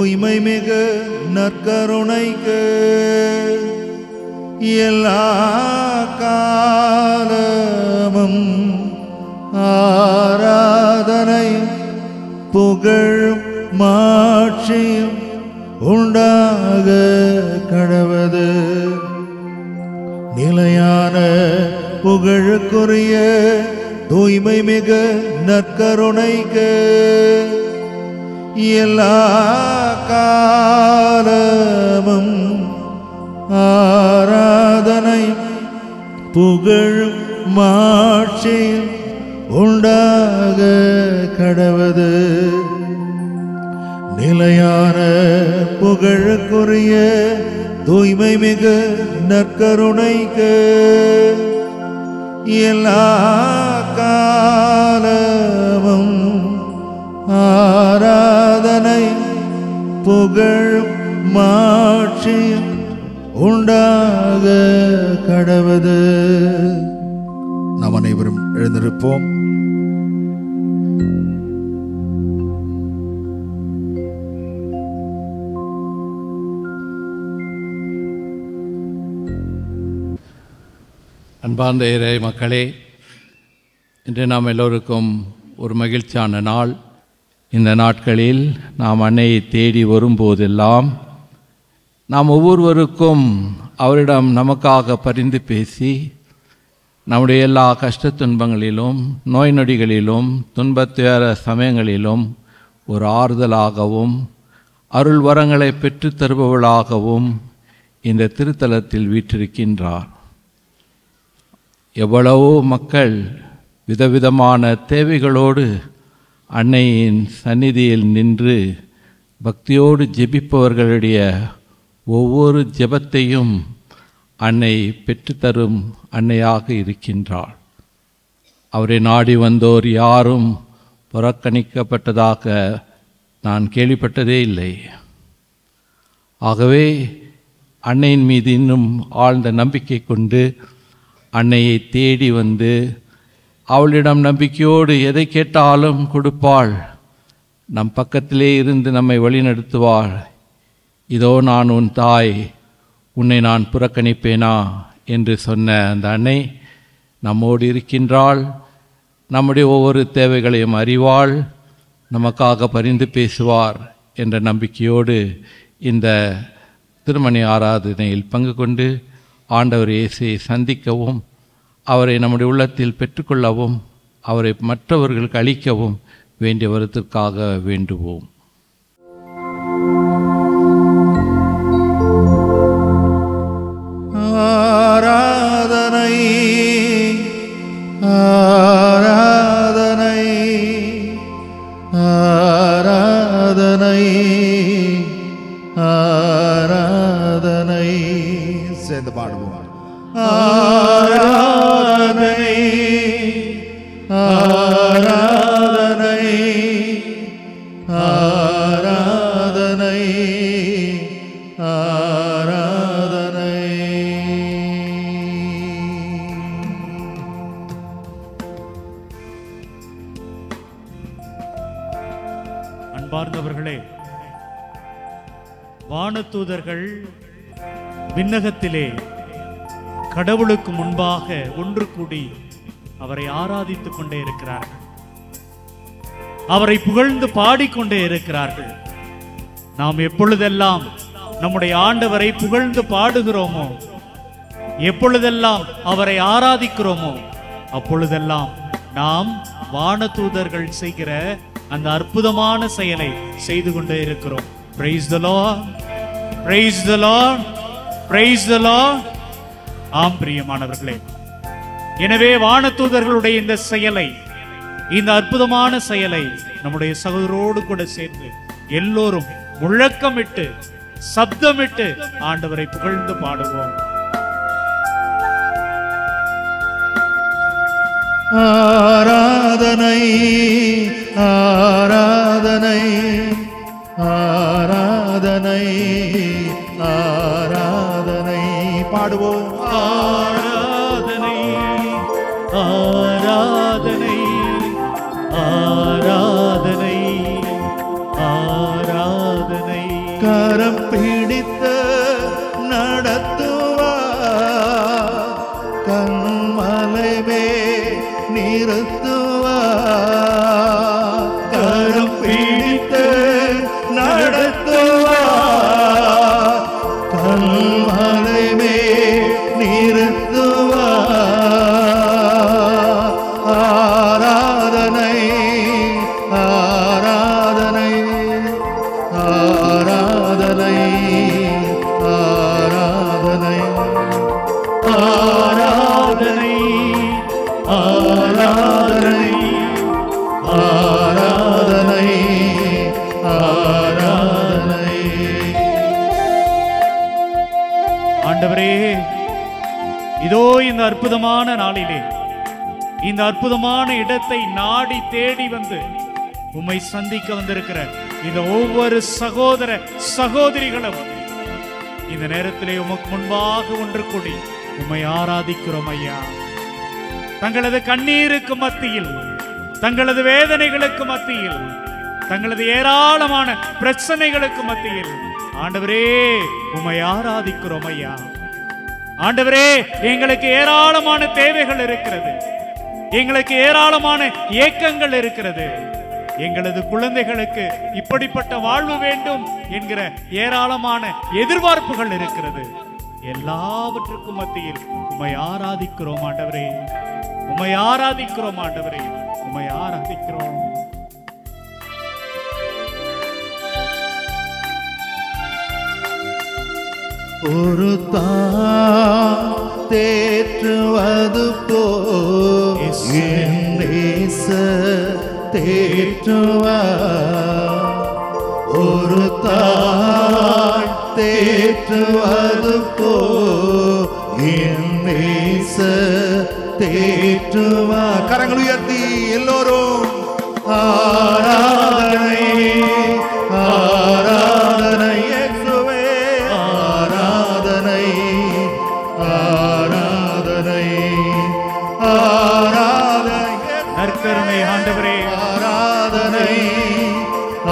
தூய்மை மிகு நற்கருணைக்கு எல்லா காலமும் ஆராதனை புகழும் மாட்சியும் உண்டாக கடவது. நிலையான புகழுக்குரிய தூய்மை மிகு நற்கருணைக்கு எல்லா காலமும் ஆராதனை புகழும் மாட்சியும் உண்டாக கடவது. நிலையான புகழுக்குரிய தூய்மை மிகு நற்கருணைக்கு எல்லா காலமும் ஆராதனை புகழும் மாட்சியும் உண்டாக கடவது. நாம் அனைவரும் எழுந்திருப்போம். அன்பார்ந்த இறை மக்களே, இன்று நாம் எல்லோருக்கும் ஒரு மகிழ்ச்சியான நாள். இந்த நாட்களில் நாம் அன்னையை தேடி வரும்போதெல்லாம் நாம் ஒவ்வொருவருக்கும் அவரிடம் நமக்காக பரிந்து பேசி நம்முடைய எல்லா கஷ்ட துன்பங்களிலும் நோய் நொடிகளிலும் துன்பத்துயர சமயங்களிலும் ஒரு ஆறுதலாகவும் அருள் வரங்களை பெற்றுத் தருபவளாகவும் இந்த திருத்தலத்தில் வீற்றிருக்கின்றார். எவ்வளவோ மக்கள் விதவிதமான தேவைகளோடு அன்னையின் சந்நிதியில் நின்று பக்தியோடு ஜெபிப்பவர்களுடைய ஒவ்வொரு ஜெபத்தையும் அன்னை பெற்றுத்தரும் அன்னையாக இருக்கின்றாள். அவரை நாடி வந்தோர் யாரும் புறக்கணிக்கப்பட்டதாக நான் கேள்விப்பட்டதே இல்லை. ஆகவே அன்னையின் மீது இன்னும் ஆழ்ந்த நம்பிக்கை கொண்டு அன்னையை தேடி வந்து அவளிடம் நம்பிக்கையோடு எதை கேட்டாலும் கொடுப்பாள், நம் பக்கத்திலே இருந்து நம்மை வழிநடத்துவாள். இதோ நான் உன் தாய், உன்னை நான் புறக்கணிப்பேனா என்று சொன்ன அந்த அன்னை நம்மோடு இருக்கின்றாள். நம்முடைய ஒவ்வொரு தேவைகளையும் அறிவாள், நமக்காக பரிந்து பேசுவார் என்ற நம்பிக்கையோடு இந்த திருமணி ஆராதனையில் பங்கு கொண்டு ஆண்டவர் இயேசுவை சந்திக்கவும் அவரை நம்முடைய உள்ளத்தில் பெற்றுக்கொள்ளவும் அவரை மற்றவர்களுக்கு அளிக்கவும் வேண்டிய வரத்திற்காக வேண்டுவோம். ஆராதனை ஆராதனை ஆராதனை ஆராதனை சேர்ந்து பாடுவோம். ஆராதனை ஆராதனை ஆராதனை ஆராதனை. அன்பார்ந்தவர்களே, வானதூதர்கள் விண்ணகத்திலே கடவுளுக்கு முன்பாக ஒன்று கூடி அவரை ஆராதித்துக் கொண்டே இருக்கிறார்கள். அவரை புகழ்ந்து பாடிக்கொண்டே இருக்கிறார்கள். நாம் எப்பொழுதெல்லாம் நம்முடைய ஆண்டவரை புகழ்ந்து பாடுகிறோமோ, எப்பொழுதெல்லாம் அவரை ஆராதிக்கிறோமோ, அப்பொழுதெல்லாம் நாம் வானதூதர்கள் செய்கிற அந்த அற்புதமான செயலை செய்து கொண்டே இருக்கிறோம். Praise the Lord, praise the Lord, praise the Lord. ஆம் பிரியமானவர்களே, எனவே வானதூதர்களுடைய இந்த செயலை, இந்த அற்புதமான செயலை நம்முடைய சகோதரோடு கூட சேர்ந்து எல்லோரும் முழக்கமிட்டு சப்தமிட்டு ஆண்டவரை புகழ்ந்து பாடுவோம். ஆராதனை ஆராதனை ஆராதனை ஆராதனை பாடுவோம். ஆராதனை ஆராதனை ஆராதனை ஆராதனை கண்மலைமே நிறுத்துவார், கரம் பிடித்து நடத்துவார், கண்மலைமே நிறுத்துவார். ஆராதனை ஆராதனை ஆராதனை ஆராதனை ஆராதனை ஆராதனை ஆராதனை ஆராதனை. ஆண்டவரே, இதோ இந்த அற்புதமான நாளிலே இந்த அற்புதமான இடத்தை நாடி தேடி வந்து உம்மை சந்திக்க வந்திருக்கிற இந்த ஒவ்வொரு சகோதர சகோதரிகளும் இந்த நேரத்திலே உமக்கு முன்பாக ஒன்று கூடி உம்மை ஆராதிக்கிறோம் ஐயா. தங்களது கண்ணீருக்கு மத்தியில், தங்களது வேதனைகளுக்கு மத்தியில், தங்களது ஏராளமான பிரச்சனைகளுக்கு மத்தியில் ஆண்டவரே உம்மை ஆராதிக்கிறோம் ஐயா. ஆண்டவரே, எங்களுக்கு ஏராளமான தேவைகள் இருக்கிறது, எங்களுக்கு ஏராளமான ஏக்கங்கள் இருக்கிறது. எங்களது குழந்தைகளுக்கு இப்படிப்பட்ட வாழ்வு வேண்டும் என்கிற ஏராளமான எதிர்பார்ப்புகள் இருக்கிறது. எல்லாவற்றுக்கும் மத்தியில் உம்மை ஆராதிக்கிறோம் ஆண்டவரே, உம்மை ஆராதிக்கிறோம் ஆண்டவரே, உம்மை ஆராதிக்கிறோம். ஒரு தான் தேற்றுவது போல் என் நேசர் தேற்றுவார், ஒரு தாய் தேற்றுவது போல் என் நேசர் தேற்றுவார். கரங்கள் உயர்த்தி எல்லோரும் ஆராதனை ஆராதனை இயேசுவே, ஆராதனை ஆராதனை ஆராதனை நற்கருணை ஆண்டவரே, ஆராதனை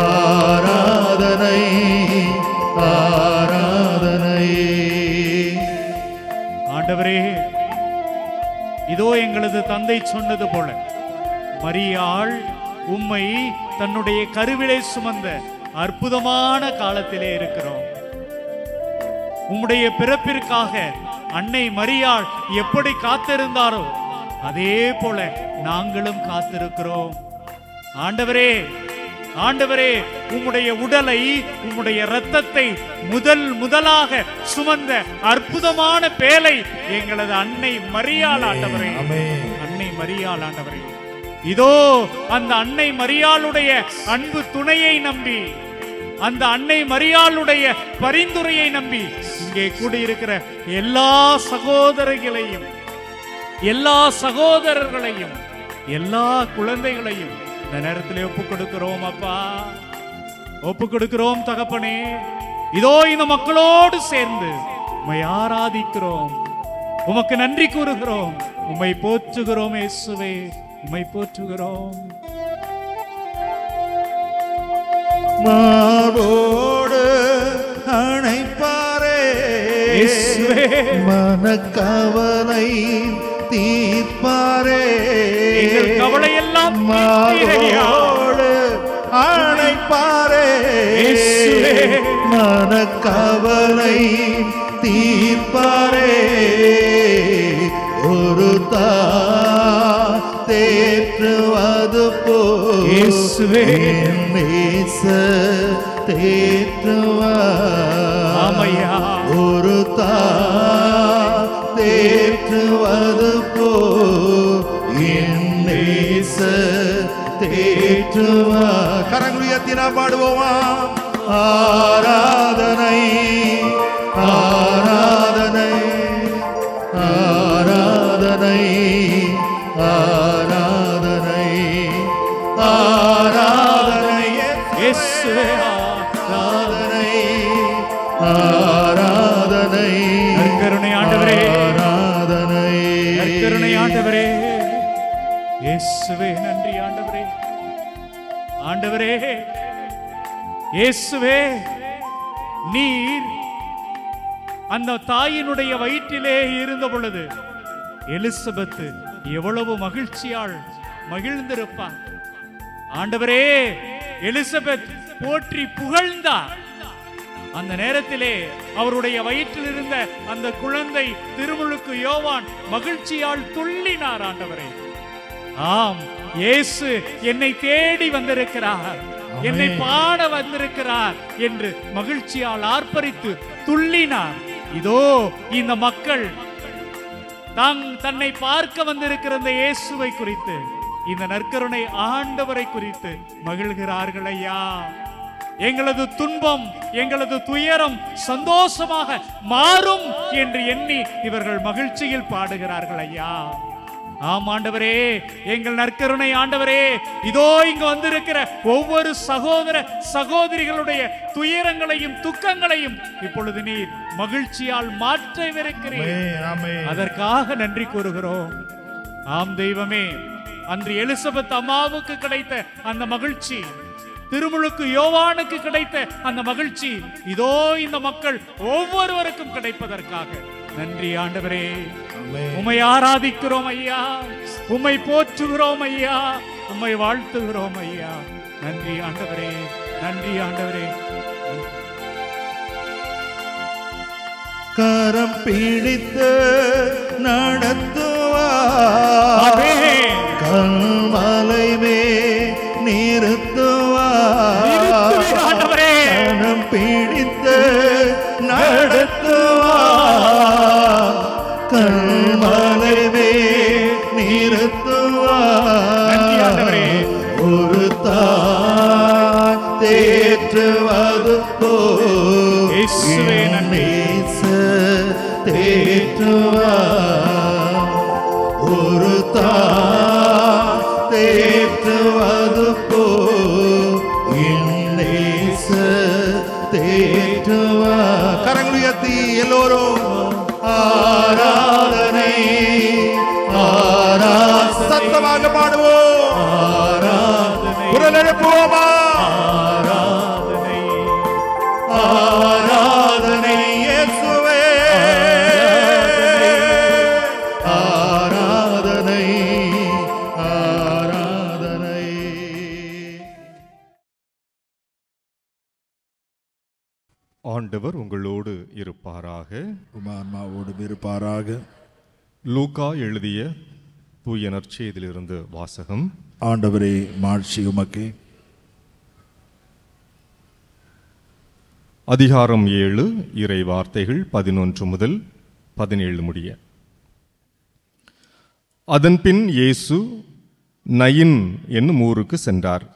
ஆராதனை ஆராதனை. ஆண்டவரே, இதோ எங்களது தந்தை சொன்னது போல மரியாள் உம்மை தன்னுடைய கருவிலே சுமந்த அற்புதமான காலத்திலே இருக்கிறோம். உம்முடைய பிறப்பிற்காக அன்னை மரியாள் எப்படி காத்திருந்தாரோ அதே போல நாங்களும் காத்திருக்கிறோம். ஆண்டவரே, ஆண்டவரே, உம்முடைய உடலை, உம்முடைய இரத்தத்தை முதலாக சுமந்த அற்புதமான பேலை எங்களது அன்னை மரியாள் ஆண்டவரே, அன்னை மரியாள் ஆண்டவரே. இதோ அந்த அன்னை மரியாளுடைய அன்பு துணையை நம்பி, அந்த அன்னை மரியாளுடைய பரிந்துரையை நம்பி இங்கே கூடியிருக்கிற எல்லா சகோதரர்களையும், எல்லா சகோதரர்களையும், எல்லா குழந்தைகளையும் இந்த நேரத்திலே ஒப்புக் கொடுக்கிறோம் அப்பா, ஒப்புக் கொடுக்கிறோம் தகப்பனே. இதோ இந்த மக்களோடு சேர்ந்து உம்மை ஆராதிக்கிறோம், உமக்கு நன்றி கூறுகிறோம், உம்மை போற்றுகிறோம் இயேசுவே, உம்மை போற்றுகிறோம். மாவோடு அணைப்பாரே மனக்கவலை தீர்ப்பாரே, எங்கள் கவலையெல்லாம் மாவோடு அணைப்பாரே மனக்கவலை தீர்ப்பாரே, ஒரு தேற்றுவது போல் தேற்றுவார், ஒரு தேற்றுவது போல் தேற்றுவார். கரங்கள் உயர்த்தி நாம் பாடுவோமா? ஆராதனை ஆராதனை ஆராதனை ஆராதனை ஆராதனை இயேசுவே, ஆராதனை ஆராதனை. நற்கருணை ஆண்டவரே, ஆராதனை நற்கருணை ஆண்டவரே, இயேசுவே நன்றி ஆண்டவரே. ஆண்டவரே இயேசுவே, நீர் அந்த தாயினுடைய வயிற்றிலே இருந்த பொழுது எலிசபெத் எவ்வளவு மகிழ்ச்சியால் மகிழ்ந்திருப்பார். ஆண்டவரே, எலிசபெத் போற்றி புகழ்ந்தார். அந்த நேரத்திலே அவருடைய வயிற்றில் இருந்த அந்த குழந்தை திருமுழுக்கு யோவான் மகிழ்ச்சியால் துள்ளினார். ஆண்டவரே, ஆம், இயேசு என்னை தேடி வந்திருக்கிறார், என்னை பாட வந்திருக்கிறார் என்று மகிழ்ச்சியால் ஆர்ப்பரித்து துள்ளினார். இதோ இந்த மக்கள் தன்னை பார்க்க வந்திருக்கிற இந்த இயேசுவை குறித்து, இந்த நற்கருணை ஆண்டவரை குறித்து மகிழ்கிறார்கள். ஐயா, எங்களது துன்பம், எங்களது துயரம் சந்தோஷமாக மாறும் என்று எண்ணி இவர்கள் மகிழ்ச்சியில் பாடுகிறார்கள். ஐயா, ஆம் ஆண்டவரே, எங்கள் நற்கருணை ஆண்டவரே, இதோ இங்கு வந்திருக்கிற ஒவ்வொரு சகோதர சகோதரிகளுடைய துயரங்களையும் துக்கங்களையும் இப்பொழுது நீர் மகிழ்ச்சியால் மாற்றவிருக்கிறீர். அதற்காக நன்றி கூறுகிறோம். ஆம் தெய்வமே, அன்று எலிசபெத் அம்மாவுக்கு கிடைத்த அந்த மகிழ்ச்சி, திருமுழுக்கு யோவானுக்கு கிடைத்த அந்த மகிழ்ச்சி, இதோ இந்த மக்கள் ஒவ்வொருவருக்கும் கிடைப்பதற்காக நன்றி ஆண்டவரே. உம்மை ஆராதிக்கிறோம் ஐயா, உம்மை போற்றுகிறோம் ஐயா, உம்மை வாழ்த்துகிறோம் ஐயா. நன்றி ஆண்டவரே, நன்றி ஆண்டவரே. கரம் பிடித்து நடத்துவார், கல்மலை மேல் நிறுத்துவார். கரம் பிடித்து நடத்துவார், கல்மலை மேல் நிறுத்துவார். ஒரு தாய் தேற்றுவது போல் தேற்றுவார். ஒரு தாய் தேற்றுவது போல் தேற்றுவார். கரங்கள் உயர்த்தி எல்லோரும் ஆராதனை சத்தமாக பாடுவோம். ஆராதனை, குரல் எழுப்புவோமா? ஆராதனை, ஆராதனை இயேசுவே, ஆராதனை, ஆராதனை. ஆண்டவர் உங்களோடு இருப்பாராக, ஆன்மாவோடு இருப்பாராக. லூக்கா எழுதிய தூய நற்செய்தியிலிருந்து வாசகம். ஆண்டவரே, மாட்சி உமக்கே. அதிகாரம் 7, இறை வார்த்தைகள் 11 முதல் 17 முடிய. அதன்பின் இயேசு நயின் என்னும் ஊருக்கு சென்றார்.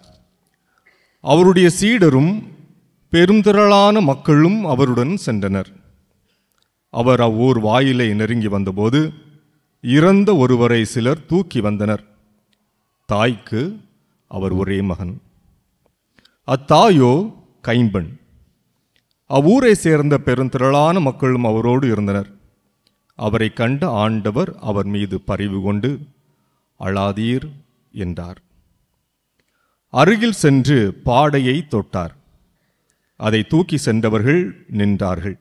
அவருடைய சீடரும் பெருந்திரளான மக்களும் அவருடன் சென்றனர். அவர் அவ்வூர் வாயிலை நெருங்கி வந்தபோது இறந்த ஒருவரை சிலர் தூக்கி வந்தனர். தாய்க்கு அவர் ஒரே மகன். அத்தாயோ கைம்பெண். அவ்வூரை சேர்ந்த பெருந்திரளான மக்களும் அவரோடு இருந்தனர். அவரை கண்ட ஆண்டவர் அவர் மீது பரிவு கொண்டு, அழாதீர் என்றார். அருகில் சென்று பாடையை தொட்டார். அதை தூக்கி சென்றவர்கள் நின்றார்கள்.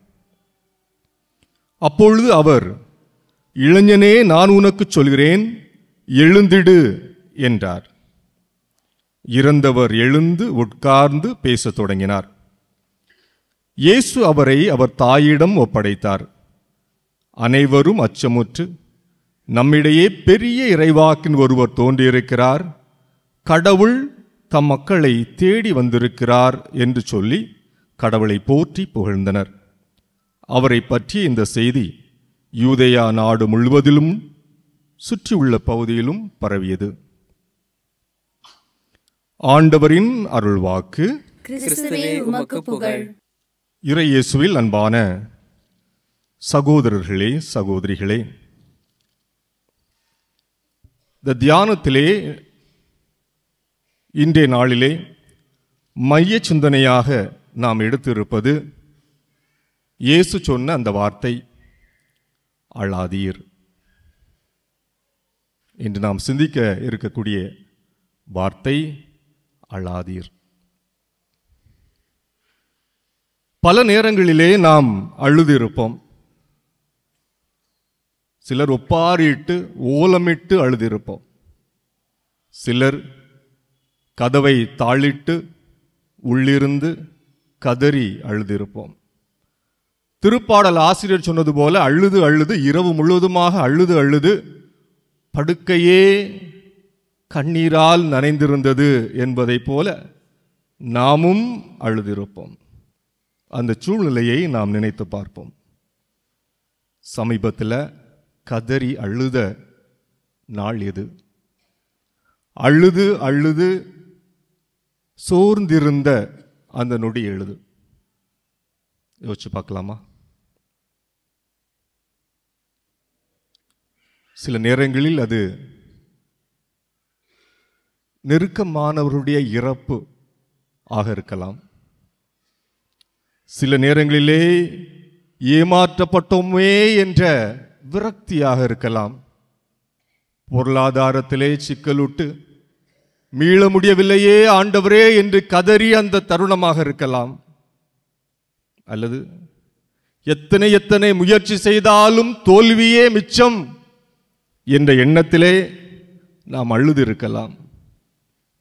அப்பொழுது அவர், இளைஞனே, நான் உனக்கு சொல்கிறேன், எழுந்திடு என்றார். இறந்தவர் எழுந்து உட்கார்ந்து பேசத் தொடங்கினார். இயேசு அவரை அவர் தாயிடம் ஒப்படைத்தார். அனைவரும் அச்சமுற்று, நம்மிடையே பெரிய இறைவாக்கின் ஒருவர் தோன்றியிருக்கிறார், கடவுள் தம் மக்களை தேடி வந்திருக்கிறார் என்று சொல்லி கடவுளை போற்றி புகழ்ந்தனர். அவரை பற்றிய இந்த செய்தி யூதேயா நாடு முழுவதிலும் சுற்றியுள்ள பகுதியிலும் பரவியது. ஆண்டவரின் அருள்வாக்கு. இறை இயேசுவில் அன்பான சகோதரர்களே, சகோதரிகளே, இந்த தியானத்திலே இன்றைய நாளிலே மைய சிந்தனையாக நாம் எடுத்திருப்பது இயேசு சொன்ன அந்த வார்த்தை, அழாதீர். இன்று நாம் சிந்திக்க இருக்கக்கூடிய வார்த்தை அழாதீர். பல நேரங்களிலே நாம் அழுதிருப்போம். சிலர் ஒப்பாரிட்டு ஓலமிட்டு அழுதிருப்போம். சிலர் கதவை தாளிட்டு உள்ளிருந்து கதறி அழுதிருப்போம். திருப்பாடல் ஆசிரியர் சொன்னது போல அழுது அழுது இரவு முழுவதுமாக அழுது அழுது படுக்கையே கண்ணீரால் நனைந்திருந்தது என்பதை போல நாமும் அழுதிருப்போம். அந்த சூழ்நிலையை நாம் நினைத்து பார்ப்போம். சமீபத்தில் கதறி அழுத நாள் எது? அழுது அழுது சோர்ந்திருந்த அந்த நொடி எழுது. யோசிச்சு பார்க்கலாமா? சில நேரங்களில் அது நெருக்கமானவருடைய இறப்பு ஆக இருக்கலாம். சில நேரங்களிலே ஏமாற்றப்பட்டோமே என்ற விரக்தியாக இருக்கலாம். பொருளாதாரத்திலே சிக்கலுட்டு மீள முடியவில்லையே ஆண்டவரே என்று கதறி அந்த தருணமாக இருக்கலாம். அல்லது எத்தனை எத்தனை முயற்சி செய்தாலும் தோல்வியே மிச்சம் என்ற எண்ணத்திலே நாம் அழுது இருக்கலாம்.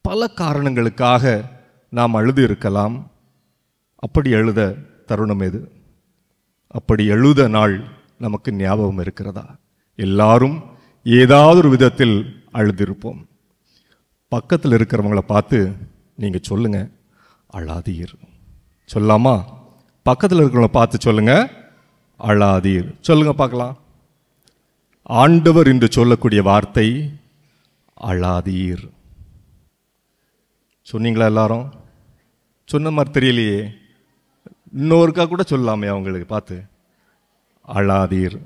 பல காரணங்களுக்காக நாம் அழுது இருக்கலாம். அப்படி அழுத தருணம் எது? அப்படி அழுத நாள் நமக்கு ஞாபகம் இருக்கிறதா? எல்லாரும் ஏதாவது ஒரு விதத்தில் அழுதிருப்போம். பக்கத்தில் இருக்கிறவங்களை பார்த்து நீங்க சொல்லுங்க, அழாதீர். சொல்லாமா? பக்கத்தில் இருக்கிறவங்களை பார்த்து சொல்லுங்க, அழாதீர். சொல்லுங்க பார்க்கலாம். ஆண்டவர் என்று சொல்லக்கூடிய வார்த்தை அழாதீர். சொன்னீங்களா? எல்லாரும் சொன்ன மாதிரி தெரியலையே. இன்னொருக்கா கூட சொல்லாமே அவங்களுக்கு பார்த்து, அழாதீர்.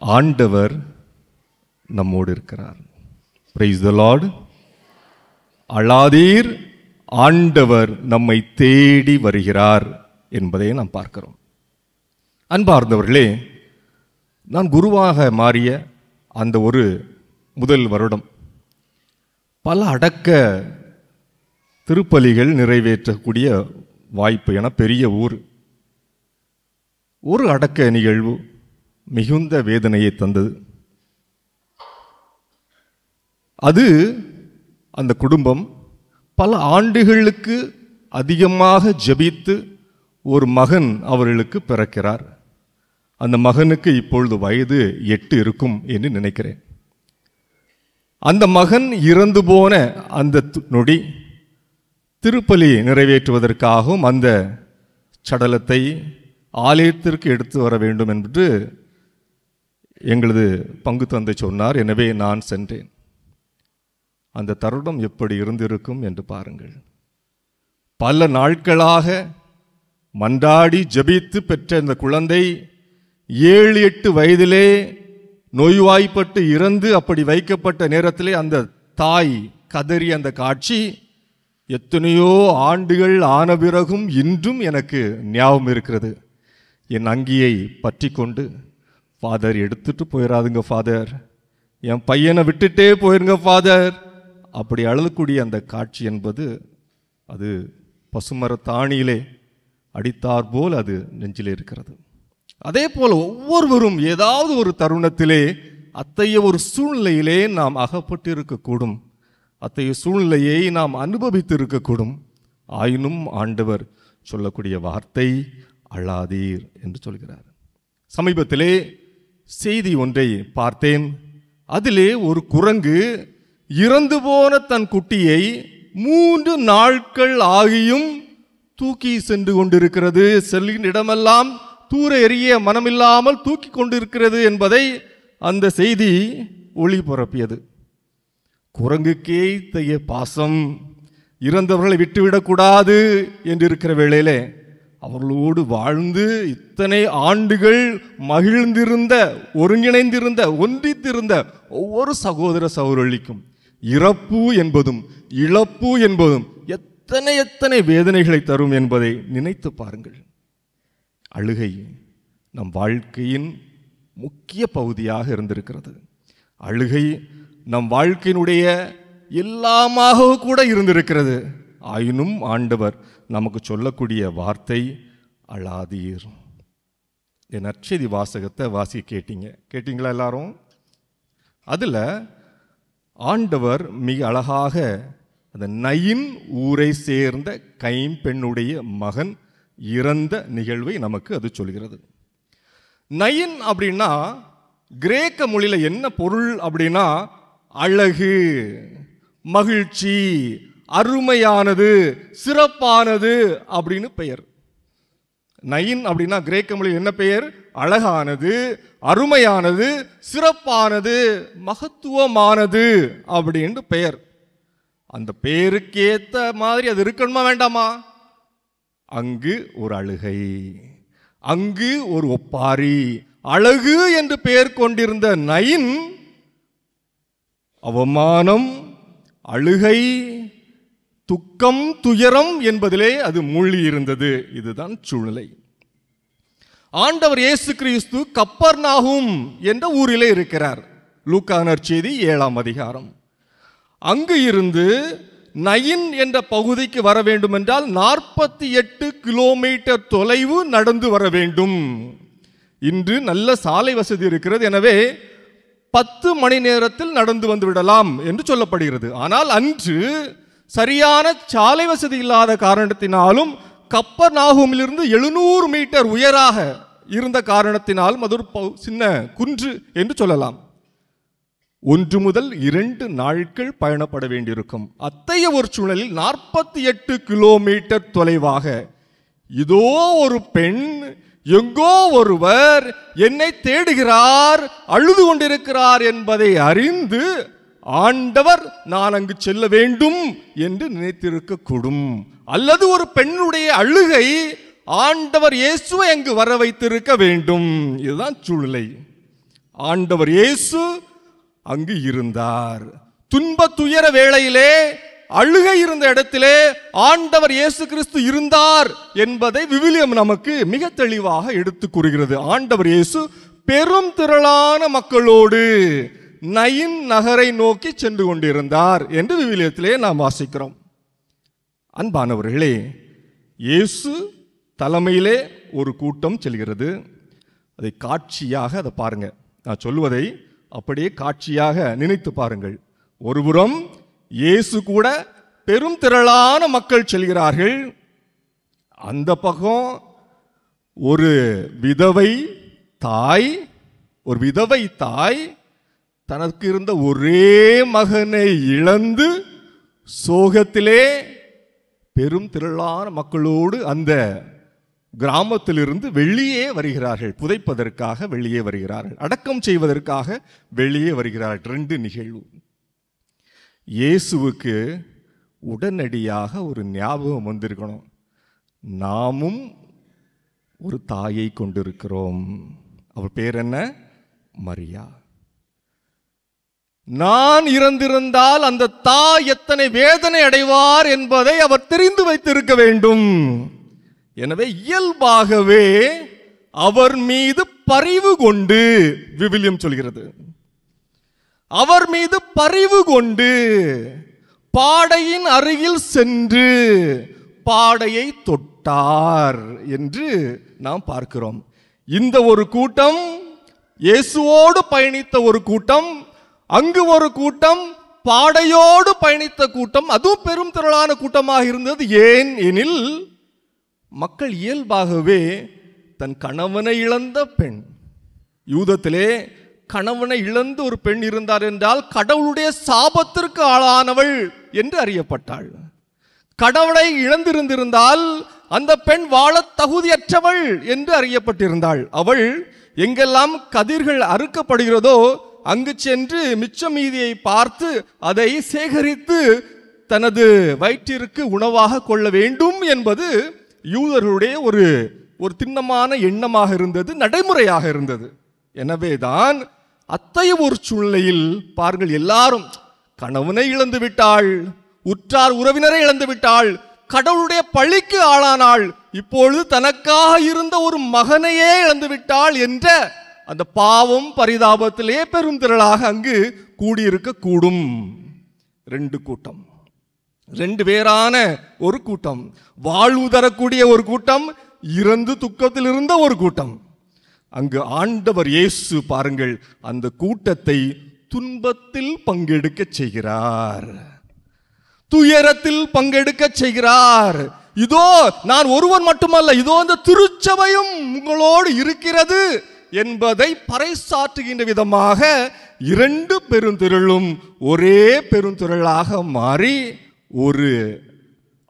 ஆண்டவர் நம்மோடு இருக்கிறார். Price the Lord. அழாதீர், ஆண்டவர் நம்மை தேடி வருகிறார் என்பதை நாம் பார்க்கிறோம். அன்பார்ந்தவர்களே, நான் குருவாக மாறிய அந்த ஒரு முதல் வருடம் பல அடக்க திருப்பலிகள் நிறைவேற்றக்கூடிய வாய்ப்பு. என பெரிய ஊர். ஒரு அடக்க நிகழ்வு மிகுந்த வேதனையை தந்தது. அது அந்த குடும்பம் பல ஆண்டுகளுக்கு அதிகமாக ஜெபித்து ஒரு மகன் அவர்களுக்கு பிறக்கிறார். அந்த மகனுக்கு இப்பொழுது வயது 8 இருக்கும் என்று நினைக்கிறேன். அந்த மகன் இறந்து போன அந்த நொடி திருப்பலி நிறைவேற்றுவதற்காகவும் அந்த சடலத்தை ஆலயத்திற்கு எடுத்து வர வேண்டும் என்று எங்களது பங்கு தந்தை சொன்னார். எனவே நான் சென்றேன். அந்த தருணம் எப்படி இருந்திருக்கும் என்று பாருங்கள். பல நாட்களாக மன்றாடி ஜெபித்து பெற்ற இந்த குழந்தை 7-8 வயதிலே நோய்வாய்ப்பட்டு இறந்து அப்படி வைக்கப்பட்ட நேரத்திலே அந்த தாய் கதறி அந்த காட்சி எத்தனையோ ஆண்டுகள் ஆன பிறகும் இன்றும் எனக்கு ஞாபகம் இருக்கிறது. என் அங்கியை பற்றி கொண்டு, ஃபாதர் எடுத்துட்டு போயிடாதுங்க ஃபாதர், என் பையனை விட்டுட்டே போயிருங்க ஃபாதர், அப்படி அழக்கூடிய அந்த காட்சி என்பது அது பசுமரத்தாணியிலே அடித்தார் போல் அது நெஞ்சிலே இருக்கிறது. அதே போல ஒவ்வொருவரும் ஏதாவது ஒரு தருணத்திலே அத்தகைய ஒரு சூழ்நிலையிலே நாம் அகப்பட்டு இருக்கக்கூடும். அத்தகைய சூழ்நிலையை நாம் அனுபவித்து இருக்கக்கூடும். ஆயினும் ஆண்டவர் சொல்லக்கூடிய வார்த்தை அழாதீர் என்று சொல்கிறார். சமீபத்திலே செய்தி ஒன்றை பார்த்தேன். அதிலே ஒரு குரங்கு இறந்து போன தன் குட்டியை 3 நாட்கள் ஆகியும் தூக்கி சென்று கொண்டிருக்கிறது. செல்கின்ற இடமெல்லாம் தூர எறிய மனமில்லாமல் தூக்கி கொண்டிருக்கிறது என்பதை அந்த செய்தி ஒளிபரப்பியது. குரங்குக்கே இத்தகைய பாசம், இறந்தவர்களை விட்டுவிடக்கூடாது என்று இருக்கிற வேளையிலே அவர்களோடு வாழ்ந்து இத்தனை ஆண்டுகள் மகிழ்ந்திருந்த, ஒருங்கிணைந்திருந்த, ஒன்றித்திருந்த ஒவ்வொரு சகோதர சகோதரிக்கும் இறப்பு என்பதும் இழப்பு என்பதும் எத்தனை எத்தனை வேதனைகளை தரும் என்பதை நினைத்து பாருங்கள். அழுகை நம் வாழ்க்கையின் முக்கிய பகுதியாக இருந்திருக்கிறது. அழுகை நம் வாழ்க்கையினுடைய எல்லாமாக கூட இருந்திருக்கிறது. ஆயினும் ஆண்டவர் நமக்கு சொல்லக்கூடிய வார்த்தை அழாதீர். என் நற்செய்தி வாசகத்தை கேட்டீங்களா எல்லாரும்? அதில் ஆண்டவர் மிக அழகாக அந்த நயின் ஊரை சேர்ந்த கைம்பெண்ணுடைய மகன் இறந்த நிகழ்வை நமக்கு அது சொல்கிறது. நயின் அப்படின்னா கிரேக்க மொழியில் என்ன பொருள் அப்படின்னா அழகு, மகிழ்ச்சி, அருமையானது, சிறப்பானது அப்படின்னு பெயர். நயின் அப்படின்னா கிரேக்க மொழியில் என்ன பெயர்? அழகானது, அருமையானது, சிறப்பானது, மகத்துவமானது அப்படின்னு பெயர். அந்த பெயருக்கேற்ற மாதிரி அது இருக்கணுமா வேண்டாமா? அங்கு ஒரு அழுகை, அங்கு ஒரு ஒப்பாரி. அழகு என்று பெயர் கொண்டிருந்த நயின் அவமானம், அழுகை, துக்கம், துயரம் என்பதிலே அது மூழ்கி இருந்தது. இதுதான் சூழ்நிலை. ஆண்டவர் இயேசு கிறிஸ்து கப்பர்நாகும் என்ற ஊரிலே இருக்கிறார். லூக்கா நற்செய்தி 7ஆம் அதிகாரம். அங்கு இருந்து நயின் என்ற பகுதிக்கு வர வேண்டும் என்றால் 48 கிலோமீட்டர் தொலைவு நடந்து வர வேண்டும். இன்று நல்ல சாலை வசதி இருக்கிறது, எனவே 10 மணி நேரத்தில் நடந்து வந்து விடலாம் என்று சொல்லப்படுகிறது. ஆனால் அன்று சரியான சாலை வசதி இல்லாத காரணத்தினாலும் கப்பர்நாகூமிலிருந்து 700 மீட்டர் உயராக இருந்த காரணத்தினாலும் அது ஒரு சின்ன குன்று என்று சொல்லலாம். 1 முதல் 2 நாட்கள் பயணப்பட வேண்டியிருக்கும். அத்தகைய ஒரு சூழலில் 48 கிலோமீட்டர் தொலைவாக இதோ ஒரு பெண், எங்கோ ஒருவர் என்னை தேடுகிறார், அழுது கொண்டிருக்கிறார் என்பதை அறிந்து ஆண்டவர் நான் அங்கு செல்ல வேண்டும் என்று நினைத்திருக்க கூடும். அல்லது ஒரு பெண்ணுடைய அழுகை ஆண்டவர் இயேசுவை அங்கு வர வைத்திருக்க வேண்டும். இதுதான் சூழ்நிலை. ஆண்டவர் இயேசு அங்கு இருந்தார். துன்ப துயர வேளையிலே அழுகை இருந்த இடத்திலே ஆண்டவர் இயேசு கிறிஸ்து இருந்தார் என்பதை விவிலியம் நமக்கு மிக தெளிவாக எடுத்து கூறுகிறது. ஆண்டவர் இயேசு பெரும் திரளான மக்களோடு நயின் நகரை நோக்கி சென்று கொண்டிருந்தார் என்று விவிலியத்திலே நாம் வாசிக்கிறோம். அன்பானவர்களே, இயேசு தலைமையிலே ஒரு கூட்டம் செல்கிறது. அதை காட்சியாக அதை பாருங்க. நான் சொல்லுவதை அப்படியே காட்சியாக நினைத்து பாருங்கள். ஒருபுறம் இயேசு கூட பெரும் திரளான மக்கள் செல்கிறார்கள். அந்த பக்கம் ஒரு விதவை தாய் தனக்கு இருந்த ஒரே மகனை இழந்து சோகத்திலே பெரும் திரளான மக்களோடு அந்த கிராமத்திலிருந்து வெளியே வருகிறார்கள். புதைப்பதற்காக வெளியே வருகிறார்கள், அடக்கம் செய்வதற்காக வெளியே வருகிறார்கள். 2 நிகழ்வு. இயேசுவுக்கு உடனடியாக ஒரு ஞாபகம் வந்திருக்கணும். நாமும் ஒரு தாயை கொண்டிருக்கிறோம். அவர் பேர் என்ன? மரியா. நான் இறந்திருந்தால் அந்த தாய் எத்தனை வேதனை அடைவார் என்பதை அவர் தெரிந்து வைத்திருக்க வேண்டும். எனவே இயல்பாகவே அவர் மீது பரிவு கொண்டு, விவிலியம் சொல்கிறது, அவர் மீது பரிவு கொண்டு பாடையின் அருகில் சென்று பாடையை தொட்டார் என்று நாம் பார்க்கிறோம். இந்த ஒரு கூட்டம் இயேசுவோடு பயணித்த ஒரு கூட்டம், அங்கு ஒரு கூட்டம் பாடையோடு பயணித்த கூட்டம், அதுவும் பெரும் திரளான கூட்டமாக இருந்தது. ஏன் எனில் மக்கள் இயல்பாகவே தன் கணவனை இழந்த பெண், யூதத்திலே கணவனை இழந்து ஒரு பெண் இருந்தார் என்றால் கடவுளுடைய சாபத்திற்கு ஆளானவள் என்று அறியப்பட்டாள். கடவுளை இழந்திருந்திருந்தால் அந்த பெண் வாழ தகுதியற்றவள் என்று அறியப்பட்டிருந்தாள். அவள் எங்கெல்லாம் கதிர்கள் அறுக்கப்படுகிறதோ அங்கு சென்று மிச்ச மீதியை பார்த்து அதை சேகரித்து தனது வயிற்றிற்கு உணவாக கொள்ள வேண்டும் என்பது யூதர்களுடைய ஒரு திண்ணமான எண்ணமாக இருந்தது, நடைமுறையாக இருந்தது. எனவேதான் அத்தகைய ஒரு சூழ்நிலையில் பாருங்கள், எல்லாரும் கணவனை இழந்து விட்டாள், உற்றார் உறவினரை இழந்து விட்டாள், கடவுளுடைய பழிக்கு ஆளானாள், இப்பொழுது தனக்காக இருந்த ஒரு மகனையே இழந்து விட்டாள் என்ற அந்த பாவம் பரிதாபத்திலே பெரும் திரளாக அங்கு கூடியிருக்க கூடும். 2 கூட்டம், 2 பேரான ஒரு கூட்டம், வாழ்வு தரக்கூடிய ஒரு கூட்டம், இறந்து துக்கத்தில் இருந்த ஒரு கூட்டம். அங்கு ஆண்டவர் இயேசு பாருங்கள் அந்த கூட்டத்தை துன்பத்தில் பங்கெடுக்க செய்கிறார், துயரத்தில் பங்கெடுக்க செய்கிறார். இதோ நான் ஒருவன் மட்டுமல்ல, இதோ இந்த திருச்சபையும் உங்களோடு இருக்கிறது என்பதை பறைசாற்றுகின்ற விதமாக இரண்டு பெருந்திரளும் ஒரே பெருந்திரளாக மாறி ஒரு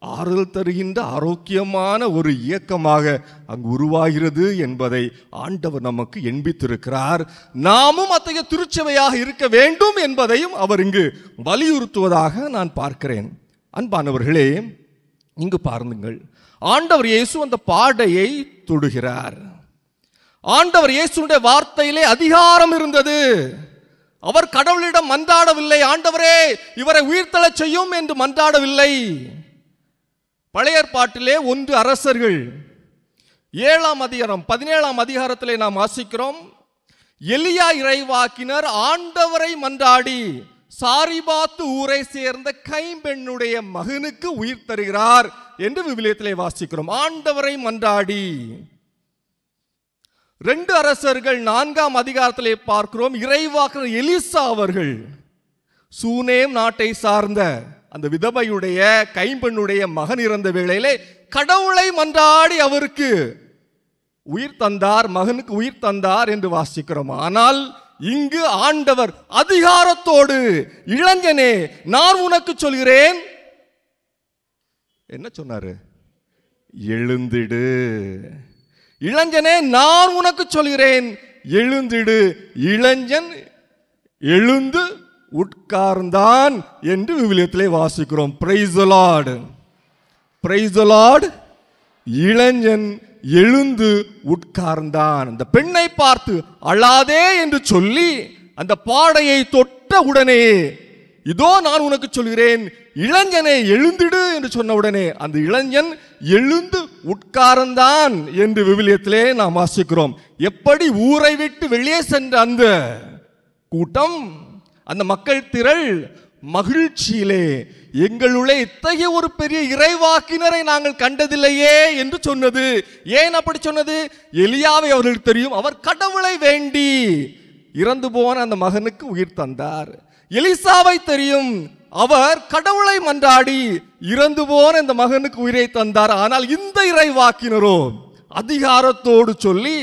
ஆறுதல் தருகின்ற ஆரோக்கியமான ஒரு இயக்கமாக அங்கு உருவாகிறது என்பதை ஆண்டவர் நமக்கு எண்பித்திருக்கிறார். நாமும் அத்தகைய திருச்சபையாக இருக்க வேண்டும் என்பதையும் அவர் இங்கு வலியுறுத்துவதாக நான் பார்க்கிறேன். அன்பானவர்களே, இங்கு பாருங்கள், ஆண்டவர் இயேசு அந்த பாடையை தொடுகிறார். ஆண்டவர் இயேசுடைய வார்த்தையிலே அதிகாரம் இருந்தது. அவர் கடவுளிடம் மன்றாடவில்லை, ஆண்டவரே இவரை உயிர்த்தெழச் செய்யும் என்று மன்றாடவில்லை. பழைய ஏற்பாட்டிலே 1 அரசர்கள் 7ஆம் அதிகாரம் 17ஆம் அதிகாரத்திலே நாம் வாசிக்கிறோம். எலியா இறைவாக்கினர் ஆண்டவரை மன்றாடி சாரிபாத்து ஊரை சேர்ந்த கைம்பெண்ணுடைய மகனுக்கு உயிர் தருகிறார் என்று விவிலியத்திலே வாசிக்கிறோம். ஆண்டவரை மன்றாடி 2 அரசர்கள் 4ஆம் அதிகாரத்திலே பார்க்கிறோம். இறைவாக்கினர் எலிசா அவர்கள் சூனேம் நாட்டை சார்ந்த அந்த விதவையுடைய கைம்பெண்ணுடைய மகன் இறந்த வேளையிலே கடவுளை மன்றாடி அவருக்கு உயிர் தந்தார், மகனுக்கு உயிர் தந்தார் என்று வாசிக்கிறோம். ஆனால் இங்கு ஆண்டவர் அதிகாரத்தோடு, இளைஞனே நான் உனக்கு சொல்கிறேன், என்ன சொன்னாரு? எழுந்திடு. இளைஞனே நான் உனக்கு சொல்கிறேன், எழுந்திடு. இளைஞன் எழுந்து உட்கார்ந்தான் என்று விவிலியத்திலே வாசிக்கிறோம். Price the Lord, price the Lord. இளைஞன் எழுந்து உட்கார்ந்தான். அந்த பெண்ணை பார்த்து அழாதே என்று சொல்லி அந்த பாடையை தொட்ட உடனே, இதோ நான் உனக்கு சொல்கிறேன், இளைஞனை எழுந்திடு என்று சொன்ன உடனே அந்த இளைஞன் எழுந்து உட்கார்ந்தான் என்று விவிலியத்திலே நாம் வாசிக்கிறோம். எப்படி ஊரை விட்டு வெளியே சென்ற அந்த கூட்டம், அந்த மக்கள் திரள் மகிழ்ச்சியிலே எங்களுள்ளே இத்தகைய ஒரு பெரிய இறைவாக்கினரை நாங்கள் கண்டதில்லையே என்று சொன்னது. ஏன் அப்படி சொன்னது? எலியாவை அவர்களுக்கு தெரியும், அவர் கடவுளை வேண்டி இறந்து போன அந்த மகனுக்கு உயிர் தந்தார். எலிசாவை தெரியும், அவர் கடவுளை மன்றாடி இறந்து போன இந்த மகனுக்கு உயிரை தந்தார். ஆனால் இந்த இறைவாக்கினரோ அதிகாரத்தோடு சொல்லி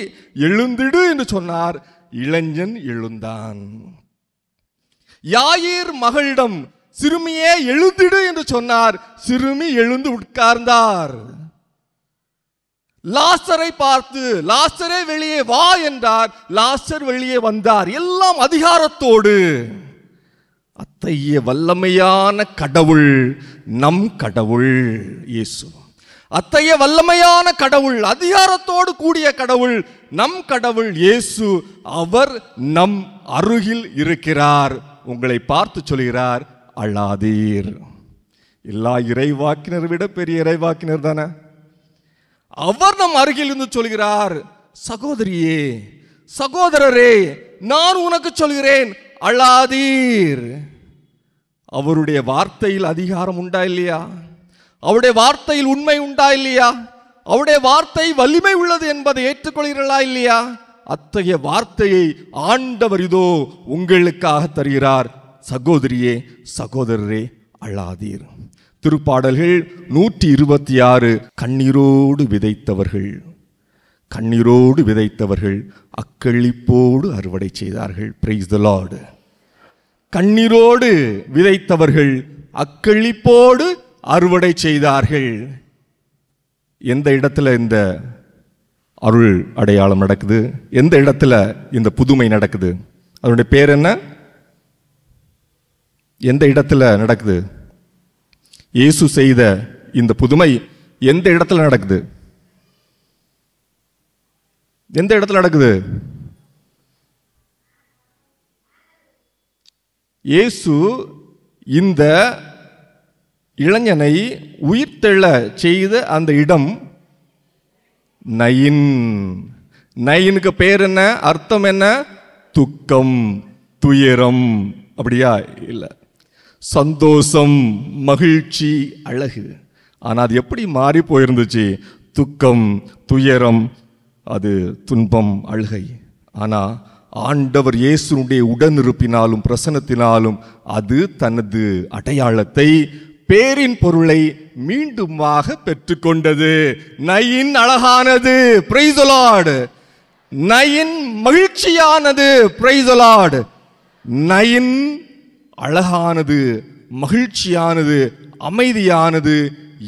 எழுந்திடு என்று சொன்னார். இளைஞன் எழுந்தான். யாயீர் மகளிடம் சிறுமியே எழுந்திடு என்று சொன்னார். சிறுமி எழுந்து உட்கார்ந்தார். லாசரை பார்த்து லாசரே வெளியே வா என்றார். லாசர் வெளியே வந்தார். எல்லாம் அதிகாரத்தோடு. அத்தகைய வல்லமையான கடவுள் நம் கடவுள் இயேசு. அத்தகைய வல்லமையான கடவுள், அதிகாரத்தோடு கூடிய கடவுள் நம் கடவுள் இயேசு. அவர் நம் அருகில் இருக்கிறார். உங்களை பார்த்து சொல்கிறார், அழாதீர். எல்லா இறைவாக்கினர் விட பெரிய இறைவாக்கினர் தானே. அவர் நம் அருகில் இருந்து சொல்கிறார், சகோதரியே சகோதரரே நான் உனக்கு சொல்கிறேன், அழாதீர். அவருடைய வார்த்தையில் அதிகாரம் உண்டா இல்லையா? அவருடைய வார்த்தையில் உண்மை உண்டா இல்லையா? அவருடைய வார்த்தை வலிமை உள்ளது என்பதை ஏற்றுக்கொள்கிறீர்களா இல்லையா? அத்தகைய வார்த்தையை ஆண்டவர் இதோ உங்களுக்காக தருகிறார். சகோதரியே சகோதரரே அழாதீர். திருப்பாடல்கள் 126. கண்ணீரோடு விதைத்தவர்கள், கண்ணீரோடு விதைத்தவர்கள் அக்களிப்போடு அறுவடை செய்தார்கள். Price the Lord. கண்ணீரோடு விதைத்தவர்கள் அக்களிப்போடு அறுவடை செய்தார்கள். எந்த இடத்துல இந்த அருள் அடையாளம் நடக்குது? எந்த இடத்துல இந்த புதுமை நடக்குது? அதனுடைய பேர் என்ன? எந்த இடத்துல நடக்குது? இயேசு செய்த இந்த புதுமை எந்த இடத்துல நடக்குது? எந்த இடத்துல நடக்குது? இயேசு இந்த இளைஞனை உயிர்த்தெழ செய்த அந்த இடம் நயின். நயினுக்கு பேர் என்ன? அர்த்தம் என்ன? துக்கம், துயரம். அப்படியா? இல்லை, சந்தோஷம், மகிழ்ச்சி, அழகு. ஆனால் அது எப்படி மாறி போயிருந்துச்சு? துக்கம், துயரம், அது துன்பம், அழுகை. ஆனால் ஆண்டவர் இயேசுனுடைய உடனிருப்பினாலும் பிரசன்னத்தினாலும் அது தனது அடையாளத்தை, பேரின் பொருளை மீண்டுமாக பெற்றுக்கொண்டது. நயின் அழகானது, பிரைஸ் தி லார்ட். நயின் மகிழ்ச்சியானது, பிரைஸ் தி லார்ட். நயின் அழகானது, மகிழ்ச்சியானது, அமைதியானது.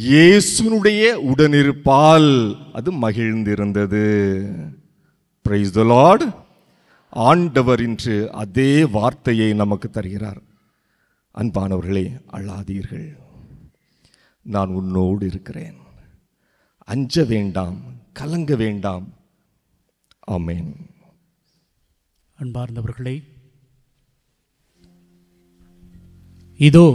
இயேசுனுடைய உடனிருப்பால் அது மகிழ்ந்திருந்தது. Price the Lord. ஆண்டவர் இன்று அதே வார்த்தையை நமக்கு தருகிறார். அன்பானவர்களே, அழாதீர்கள், நான் உன்னோடு இருக்கிறேன், அஞ்ச வேண்டாம், கலங்க வேண்டாம். ஆமென். அன்பார்ந்தவர்களே, இதோ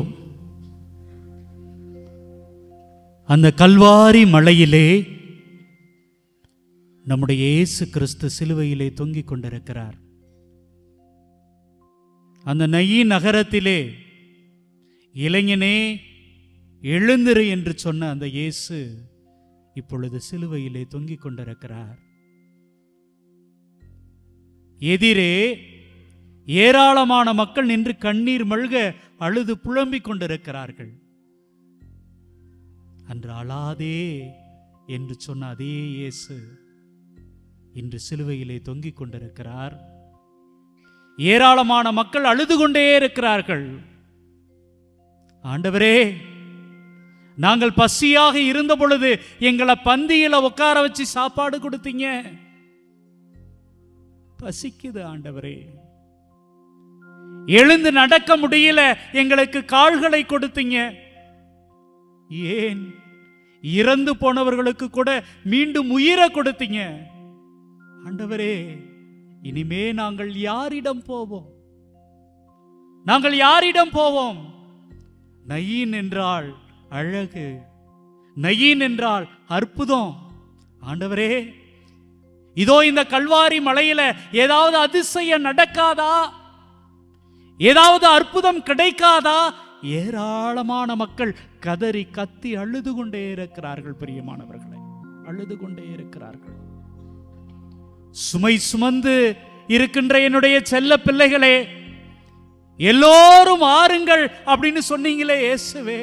அந்த கல்வாரி மலையிலே நம்முடைய இயேசு கிறிஸ்து சிலுவையிலே தொங்கிக் கொண்டிருக்கிறார். அந்த நயின் நகரத்திலே இளைஞனே எழுந்திரு என்று சொன்ன அந்த இயேசு இப்பொழுது சிலுவையிலே தொங்கிக் கொண்டிருக்கிறார். எதிரே ஏராளமான மக்கள் நின்று கண்ணீர் மல்க அழுது புலம்பிக் கொண்டிருக்கிறார்கள். அன்று அழாதே என்று சொன்ன அதே இயேசு இன்று சிலுவையிலே தொங்கிக் கொண்டிருக்கிறார். ஏராளமான மக்கள் அழுது கொண்டே இருக்கிறார்கள். ஆண்டவரே, நாங்கள் பசியாக இருந்த பொழுது எங்களை பந்தியில உட்கார வச்சு சாப்பாடு கொடுத்தீங்க. பசிக்குது ஆண்டவரே. எழுந்து நடக்க முடியல, எங்களுக்கு கால்களை கொடுத்தீங்க. ஏன் இறந்து போனவர்களுக்கு கூட மீண்டும் உயிரை கொடுத்தீங்க. ஆண்டவரே, இனிமே நாங்கள் யாரிடம் போவோம்? நாங்கள் யாரிடம் போவோம்? நயின் என்றால் அழகு, நயின் என்றால் அற்புதம். ஆண்டவரே, இதோ இந்த கல்வாரி மலையில ஏதாவது அதிசயம் நடக்காதா? ஏதாவது அற்புதம் கிடைக்காதா? ஏராளமான மக்கள் கதறி கத்தி அழுது கொண்டே இருக்கிறார்கள். பிரியமானவர்களை, அழுது கொண்டே இருக்கிறார்கள். சுமை சுமந்து இருக்கின்ற என்னுடைய செல்ல பிள்ளைகளே, எல்லோரும் ஆறுங்கள் அப்படின்னு சொன்னீங்களே இயேசுவே,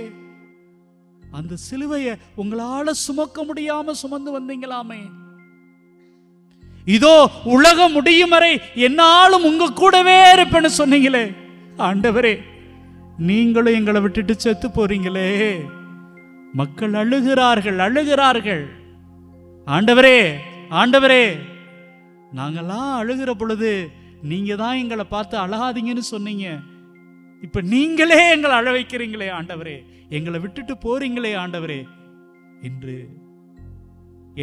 அந்த சிலுவையை உங்களால சுமக்க முடியாம சுமந்து வந்தீங்களாமே. இதோ உலகம் முடியும் வரை என்னாலும் உங்க கூடவே இருப்பேன்னு சொன்னீங்களே. ஆண்டவரே, நீங்களும் எங்களை விட்டுட்டு செத்து போறீங்களே. மக்கள் அழுகிறார்கள், அழுகிறார்கள். ஆண்டவரே, ஆண்டவரே, நாங்கெல்லாம் அழுகிற பொழுது நீங்க தான் எங்களை பார்த்து அழாதீங்கன்னு சொன்னீங்க. இப்ப நீங்களே எங்களை அழ வைக்கிறீங்களே ஆண்டவரே, எங்களை விட்டுட்டு போறீங்களே ஆண்டவரே என்று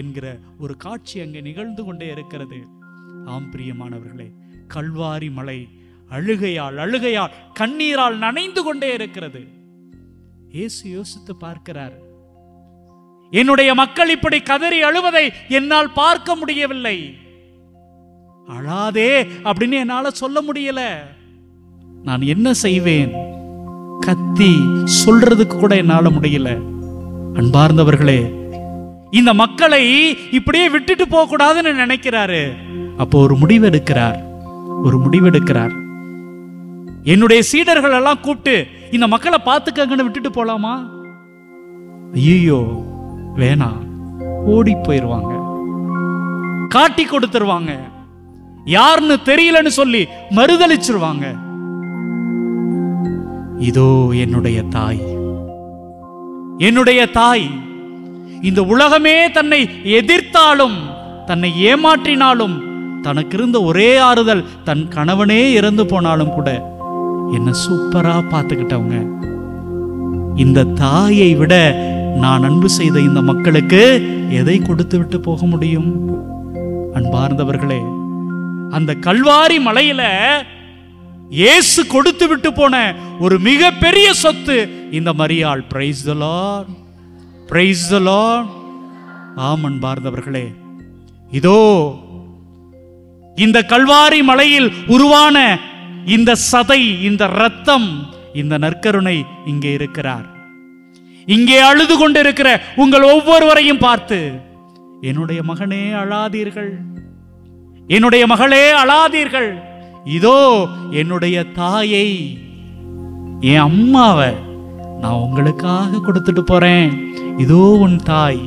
என்கிற ஒரு காட்சி அங்கே நிகழ்ந்து கொண்டே இருக்கிறது. ஆம் பிரியமானவர்களே, கல்வாரி மலை அழுகையால் அழுகையால் கண்ணீரால் நனைந்து கொண்டே இருக்கிறது. இயேசு யோசித்து பார்க்கிறார். என்னுடைய மக்கள் இப்படி கதறி அழுவதை என்னால் பார்க்க முடியவில்லை. அழாதே அப்படின்னு என்னால சொல்ல முடியல. நான் என்ன செய்வேன்? கத்தி சொல்றதுக்கு கூட என்னால முடியல. அன்பார்ந்தவர்களே, இந்த மக்களை இப்படியே விட்டுட்டு போக கூடாதுன்னு நினைக்கிறாரு. அப்போ ஒரு முடிவெடுக்கிறார், ஒரு முடிவெடுக்கிறார். என்னுடைய சீடர்கள் எல்லாம் கூப்பிட்டு இந்த மக்களை பார்த்துக்கங்கன்னு விட்டுட்டு போலாமா? ஐயோ வேணாம், ஓடி போயிருவாங்க, காட்டி கொடுத்துருவாங்க, யாருன்னு தெரியலன்னு சொல்லி மறுதலிச்சிருவாங்க. இதோ என்னுடைய தாய், என்னுடைய தாய், இந்த உலகமே தன்னை எதிர்த்தாலும் தன்னை ஏமாற்றினாலும் தனக்கு இருந்த ஒரே ஆறுதல் தன் கணவனே இறந்து போனாலும் கூட என்ன சூப்பரா பார்த்துக்கிட்டவங்க. இந்த தாயை விட நான் அன்பு செய்த இந்த மக்களுக்கு எதை கொடுத்து விட்டு போக முடியும்? அன்பார்ந்தவர்களே, அந்த கல்வாரி மலையில இயேசு கொடுத்து விட்டு போன ஒரு மிகப்பெரிய சொத்து இந்த மரியாள். Price the Lord, price the Lord. ஆம் அன்பார்ந்தவர்களே, இதோ இந்த கல்வாரி மலையில் உருவான இந்த சதை, இந்த இரத்தம், இந்த நற்கருணை இங்கே இருக்கிறார். இங்கே அழுது கொண்டிருக்கிற உங்கள் ஒவ்வொருவரையும் பார்த்து என்னுடைய மகனே அழாதீர்கள், என்னுடைய மகளே அழாதீர்கள், இதோ என்னுடைய தாயை, என் அம்மாவை நான் உங்களுக்காக கொடுத்துட்டு போறேன், இதோ உன் தாய்.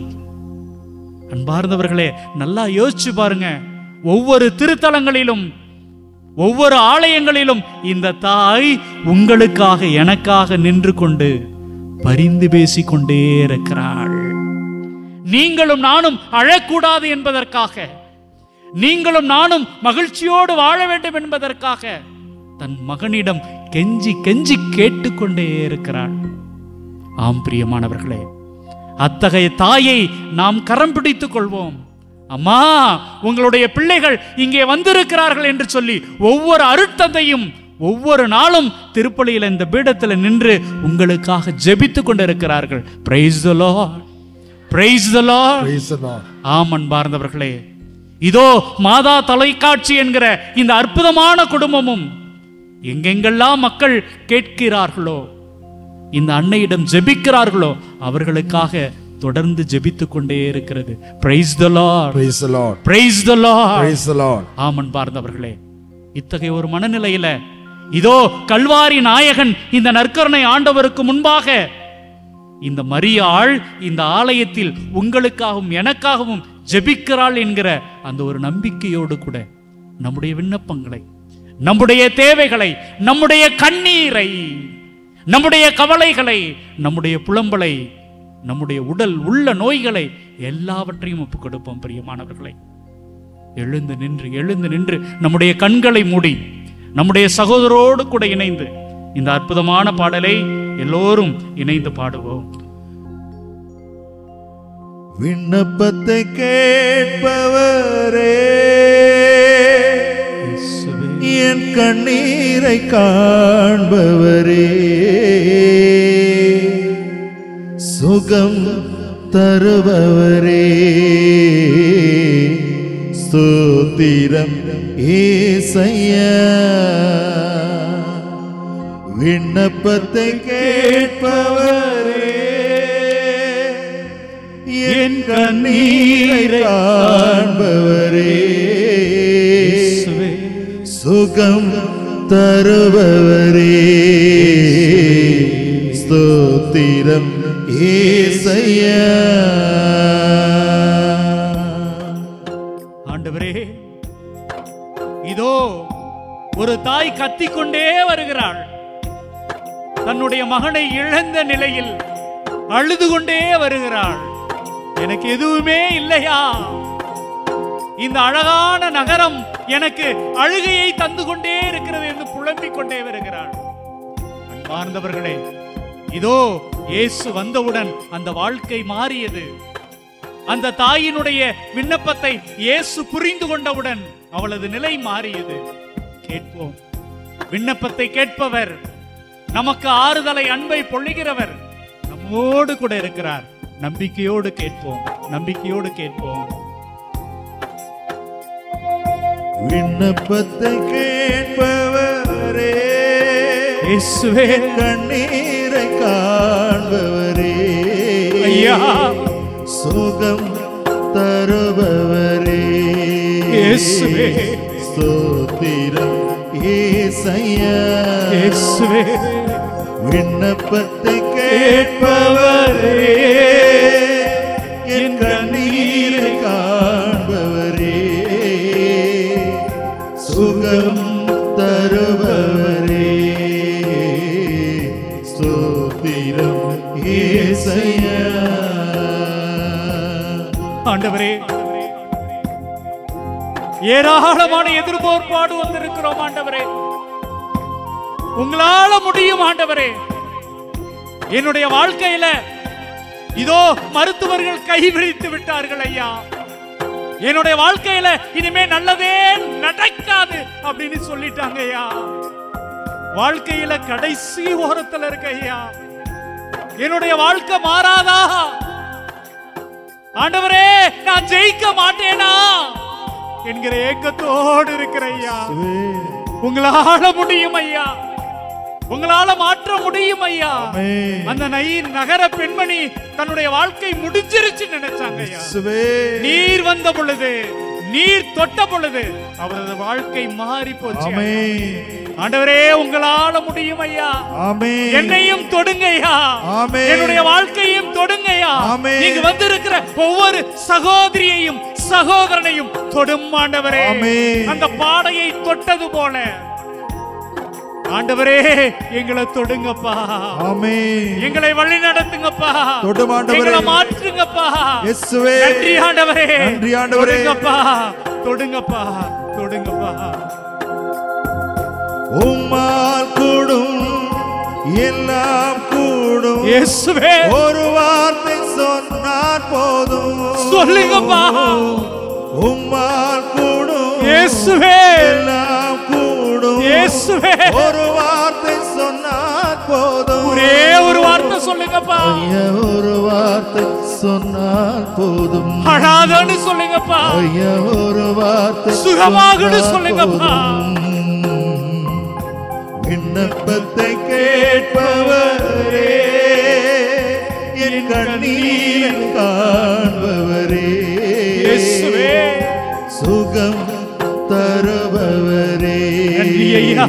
அன்பார்ந்தவர்களே, நல்லா யோசிச்சு பாருங்க. ஒவ்வொரு திருத்தலங்களிலும், ஒவ்வொரு ஆலயங்களிலும் இந்த தாய் உங்களுக்காக எனக்காக நின்று கொண்டு பரிந்து பேசிக்கொண்டே இருக்கிறாள். நீங்களும் நானும் அழக்கூடாது என்பதற்காக, நீங்களும் நானும் மகிழ்ச்சியோடு வாழ வேண்டும் என்பதற்காக தன் மகனிடம் கெஞ்சி கெஞ்சி கேட்டுக்கொண்டே இருக்கிறாள். ஆம் பிரியமானவர்களே, அத்தகைய தாயை நாம் கரம் பிடித்துக் கொள்வோம். அம்மா, உங்களுடைய பிள்ளைகள் இங்கே வந்திருக்கிறார்கள் என்று சொல்லி ஒவ்வொரு அருட்தந்தையும் ஒவ்வொரு நாளும் திருப்பலியில் இந்த பீடத்தில் நின்று உங்களுக்காக ஜெபித்துக் கொண்டிருக்கிறார்கள். Price the Lord, price the Lord. ஆம் அன்பார்ந்தவர்களே, இதோ மாதா தொலைக்காட்சி என்கிற இந்த அற்புதமான குடும்பமும் எங்கெங்கெல்லாம் மக்கள் கேட்கிறார்களோ, இந்த அன்னையிடம் ஜெபிக்கிறார்களோ, அவர்களுக்காக தொடர்ந்து ஜெபித்துக் கொண்டே இருக்கிறது. Price the Lord, Praise the Lord. Price the Lord. Praise the Lord. Amen பார்ந்தவர்களே, இத்தகைய ஒரு மனநிலையில இதோ கல்வாரி நாயகன் இந்த நற்கருணை ஆண்டவருக்கு முன்பாக இந்த மரியாள் இந்த ஆலயத்தில் உங்களுக்காகவும் எனக்காகவும் ஜெபிக்கிறாள் என்கிற அந்த ஒரு நம்பிக்கையோடு கூட நம்முடைய விண்ணப்பங்களை, நம்முடைய தேவைகளை, நம்முடைய கண்ணீரை, நம்முடைய கவலைகளை, நம்முடைய புலம்பலை, நம்முடைய உடல் உள்ள நோய்களை எல்லாவற்றையும் ஒப்புக் கொடுப்போம். பிரியமானவர்களை, எழுந்து நின்று நம்முடைய கண்களை மூடி நம்முடைய சகோதரோடு கூட இணைந்து இந்த அற்புதமான பாடலை எல்லோரும் இணைந்து பாடுவோம். விண்ணப்பத்தை கேட்பவரே, என் கண்ணீரை காண்பவரே, சுகம் தருபவரே, ஸ்தோத்திரம் ஏசையா. விண்ணப்பத்தை கேட்பவரே, என் கண்ணீரை காண்பவரே, சுகம் தருபவரே, ஸ்தோத்திரம் ஏசையா. ஆண்டவரே, இதோ ஒரு தாய் கத்திக்கொண்டே வருகிறாள். தன்னுடைய மகனை இழந்த நிலையில் அழுது கொண்டே வருகிறாள். எனக்கு எதுவுமே இல்லையா? இந்த அழகான நகரம் எனக்கு அழுகையை தந்து கொண்டே இருக்கிறது என்று புலம்பிக் கொண்டே வருகிறாள். அன்பார்ந்தவர்களே, இதோ இயேசு வந்தவுடன் அந்த வாழ்க்கை மாறியது. அந்த தாயினுடைய விண்ணப்பத்தை இயேசு புரிந்து கொண்டவுடன் அவளது நிலை மாறியது. கேட்போம். விண்ணப்பத்தை கேட்பவர், நமக்கு ஆறுதலை அன்பை பொழிகிறவர் நம்மோடு கூட இருக்கிறார். நம்பிக்கையோடு கேட்போம், நம்பிக்கையோடு கேட்போம். விண்ணப்பத்தை கேட்பவரே, இயேசுவே, கண்ணீரை காண்பவரே, ஐயா, சுகம் தருபவரே, இயேசுவே, ஸ்தோத்திரம் ஏசையா. இயேசுவே, விண்ணப்பத்தை கேட்பவரே, என் கண்ணீரை காண்பவரே, சுகம் தருபவரே, ஸ்தோத்திரம் ஏசையா. ஆண்டவரே, ஏராளமான எதிர்பார்ப்பாடு வந்திருக்கிறோம். ஆண்டவரே, உங்களால முடியும். ஆண்டவரே, என்னுடைய வாழ்க்கையில இதோ மருத்துவர்கள் கைவிரித்து விட்டார்கள் ஐயா. என்னுடைய வாழ்க்கையில இனிமே நல்லதே நடக்காது அப்படின்னு சொல்லிட்டாங்க ஐயா. வாழ்க்கையில கடைசி ஓரத்தில் இருக்க ஐயா. என்னுடைய வாழ்க்கை மாறாதா? ஆண்டவரே, நான் ஜெயிக்க மாட்டேனா என்கிற ஏக்கத்தோடு இருக்கிற ஐயா. உங்களால முடியும் ஐயா. உங்களால மாற்ற முடியும் ஐயா. ஆமென். அந்த நகர பெண்மணி தன்னுடைய வாழ்க்கை முடிஞ்சிருச்சு நினைச்சாங்க ஐயா. இயேசுவே. நீர் வந்த பொழுது, நீர் தொட்ட பொழுது அவரது வாழ்க்கை மாறி போச்சு. ஆமென். ஆண்டவரே, உங்களால முடியும் ஐயா. ஆமென். என்னையும் தொடுங்க ஐயா. ஆமென். என்னுடைய வாழ்க்கையும் தொடுங்க ஐயா. ஆமென். நீங்க வந்திருக்கிற ஒவ்வொரு சகோதரியையும் சகோதரனையும் தொடும் ஆண்டவரே. ஆமென். அந்த பாடையை தொட்டது போல ஆண்டவரே எங்களை தொடுங்கப்பா. ஆமென். எங்களை வழி நடத்துங்கப்பா. தொடும் ஆண்டவரே. எங்களை மாற்றுங்கப்பா. இயேசுவே. நன்றி ஆண்டவரே. நன்றி ஆண்டவரே. தொடுங்கப்பா, தொடுங்கப்பா, தொடுங்கப்பா. உம்மால் கூடும் எல்லாம் கூடும். இயேசுவே, ஒரு வார்த்தை சொன்னால் போதும். சொல்லுங்கப்பா. உம்மால் கூடும் இயேசுவே, எல்லாம் கூடும். இயேசுவே, ஒரு வார்த்தை சொன்னால் போதும். ஒரே ஒரு வார்த்தை சொல்லுங்கப்பா. ஐயா, ஒரு வார்த்தை சொன்னால் போதும். அழாதன்னு சொல்லுங்கப்பா. ஐயா, ஒரு வார்த்தை சுகமாகுன்னு சொன்னால் சொல்லுங்கப்பா. போதும். விண்ணப்பத்தை கேட்பவரே, என் கண்ணீரை காண்பவரே, இயேசுவே, சுகம் தருபவரே, நன்றி ஐயா.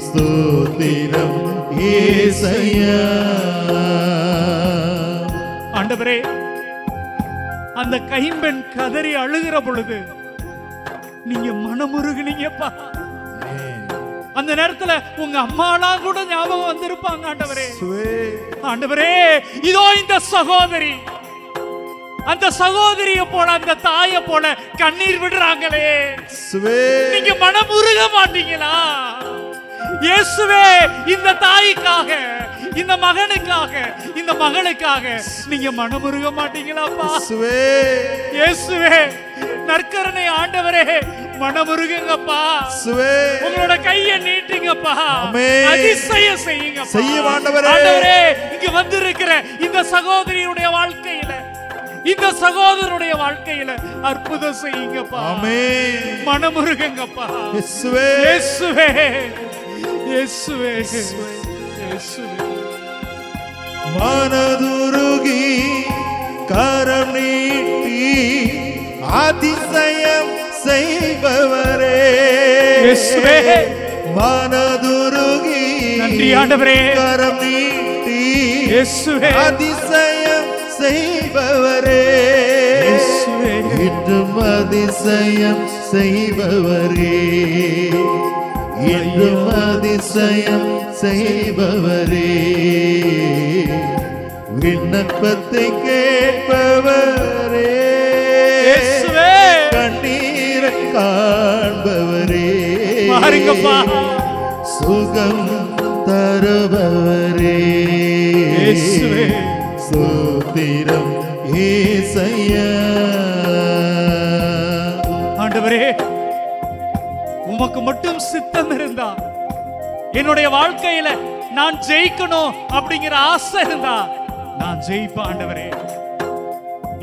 ஸ்தோத்திரம் இயேசையா. ஆண்டவரே, அந்த கைம்பெண் கதறி அழுகிற பொழுது நீங்க மனமுருகுனீங்கப்பா. அந்த நேரத்துல உங்க அம்மாலாம் கூட ஞாபகம் வந்திருப்பாங்க ஆண்டவரே. ஆண்டவரே, இதோ இந்த சகோதரி, அந்த சகோதரிய போல, அந்த தாய போல கண்ணீர் விடுறாங்களே, நீங்க மனமுருக மாட்டீங்களா? இயேசுவே, இந்த தாய்க்காக, இந்த மகனுக்காக, இந்த மகளுக்காக நீங்க மனமுருக மாட்டீங்களாப்பா? இயேசுவே, நற்கருணை ஆண்டவரே, மனமுருகுங்கப்பா. உங்களோட கையை நீட்டுங்கப்பா. அதிசயம் செய்யுங்கப்பா. செய்யும் ஆண்டவரே. ஆண்டவரே, இங்க வந்திருக்கிற இந்த சகோதரியுடைய வாழ்க்கையில, இந்த சகோதரனுடைய வாழ்க்கையில அற்புதம் செய்யுங்கப்பா. மனமுருகுங்கப்பா. இயேசுவே, இயேசுவே, இயேசுவே, இயேசுவே. மனதுருகி கரம் நீட்டி அதிசயம் செய்பவரே, இயேசுவே, மனதுருகி நன்றி ஆண்டவரே. கரம் நீட்டி இயேசுவே, அதிசயம் செய்பவரே, இயேசுவே, இன்றும் அதிசயம் செய்பவரே, இன்றும் அதிசயம் செய்பவரே, விண்ணப்பத்தை கேட்பவரே, இயேசுவே, கண்ணீரை காண்பவரே, பாருங்கப்பா. சுகம் தருபவரே, இயேசுவே, ஸ்தோத்திரம் இயேசையா. ஆண்டவரே, உமக்கு மட்டும் சித்தம் இருந்தா, என்னுடைய வாழ்க்கையில நான் ஜெயிக்கணும் அப்படிங்கிற ஆசை இருந்தா நான் ஜெயிப்பேன் ஆண்டவரே.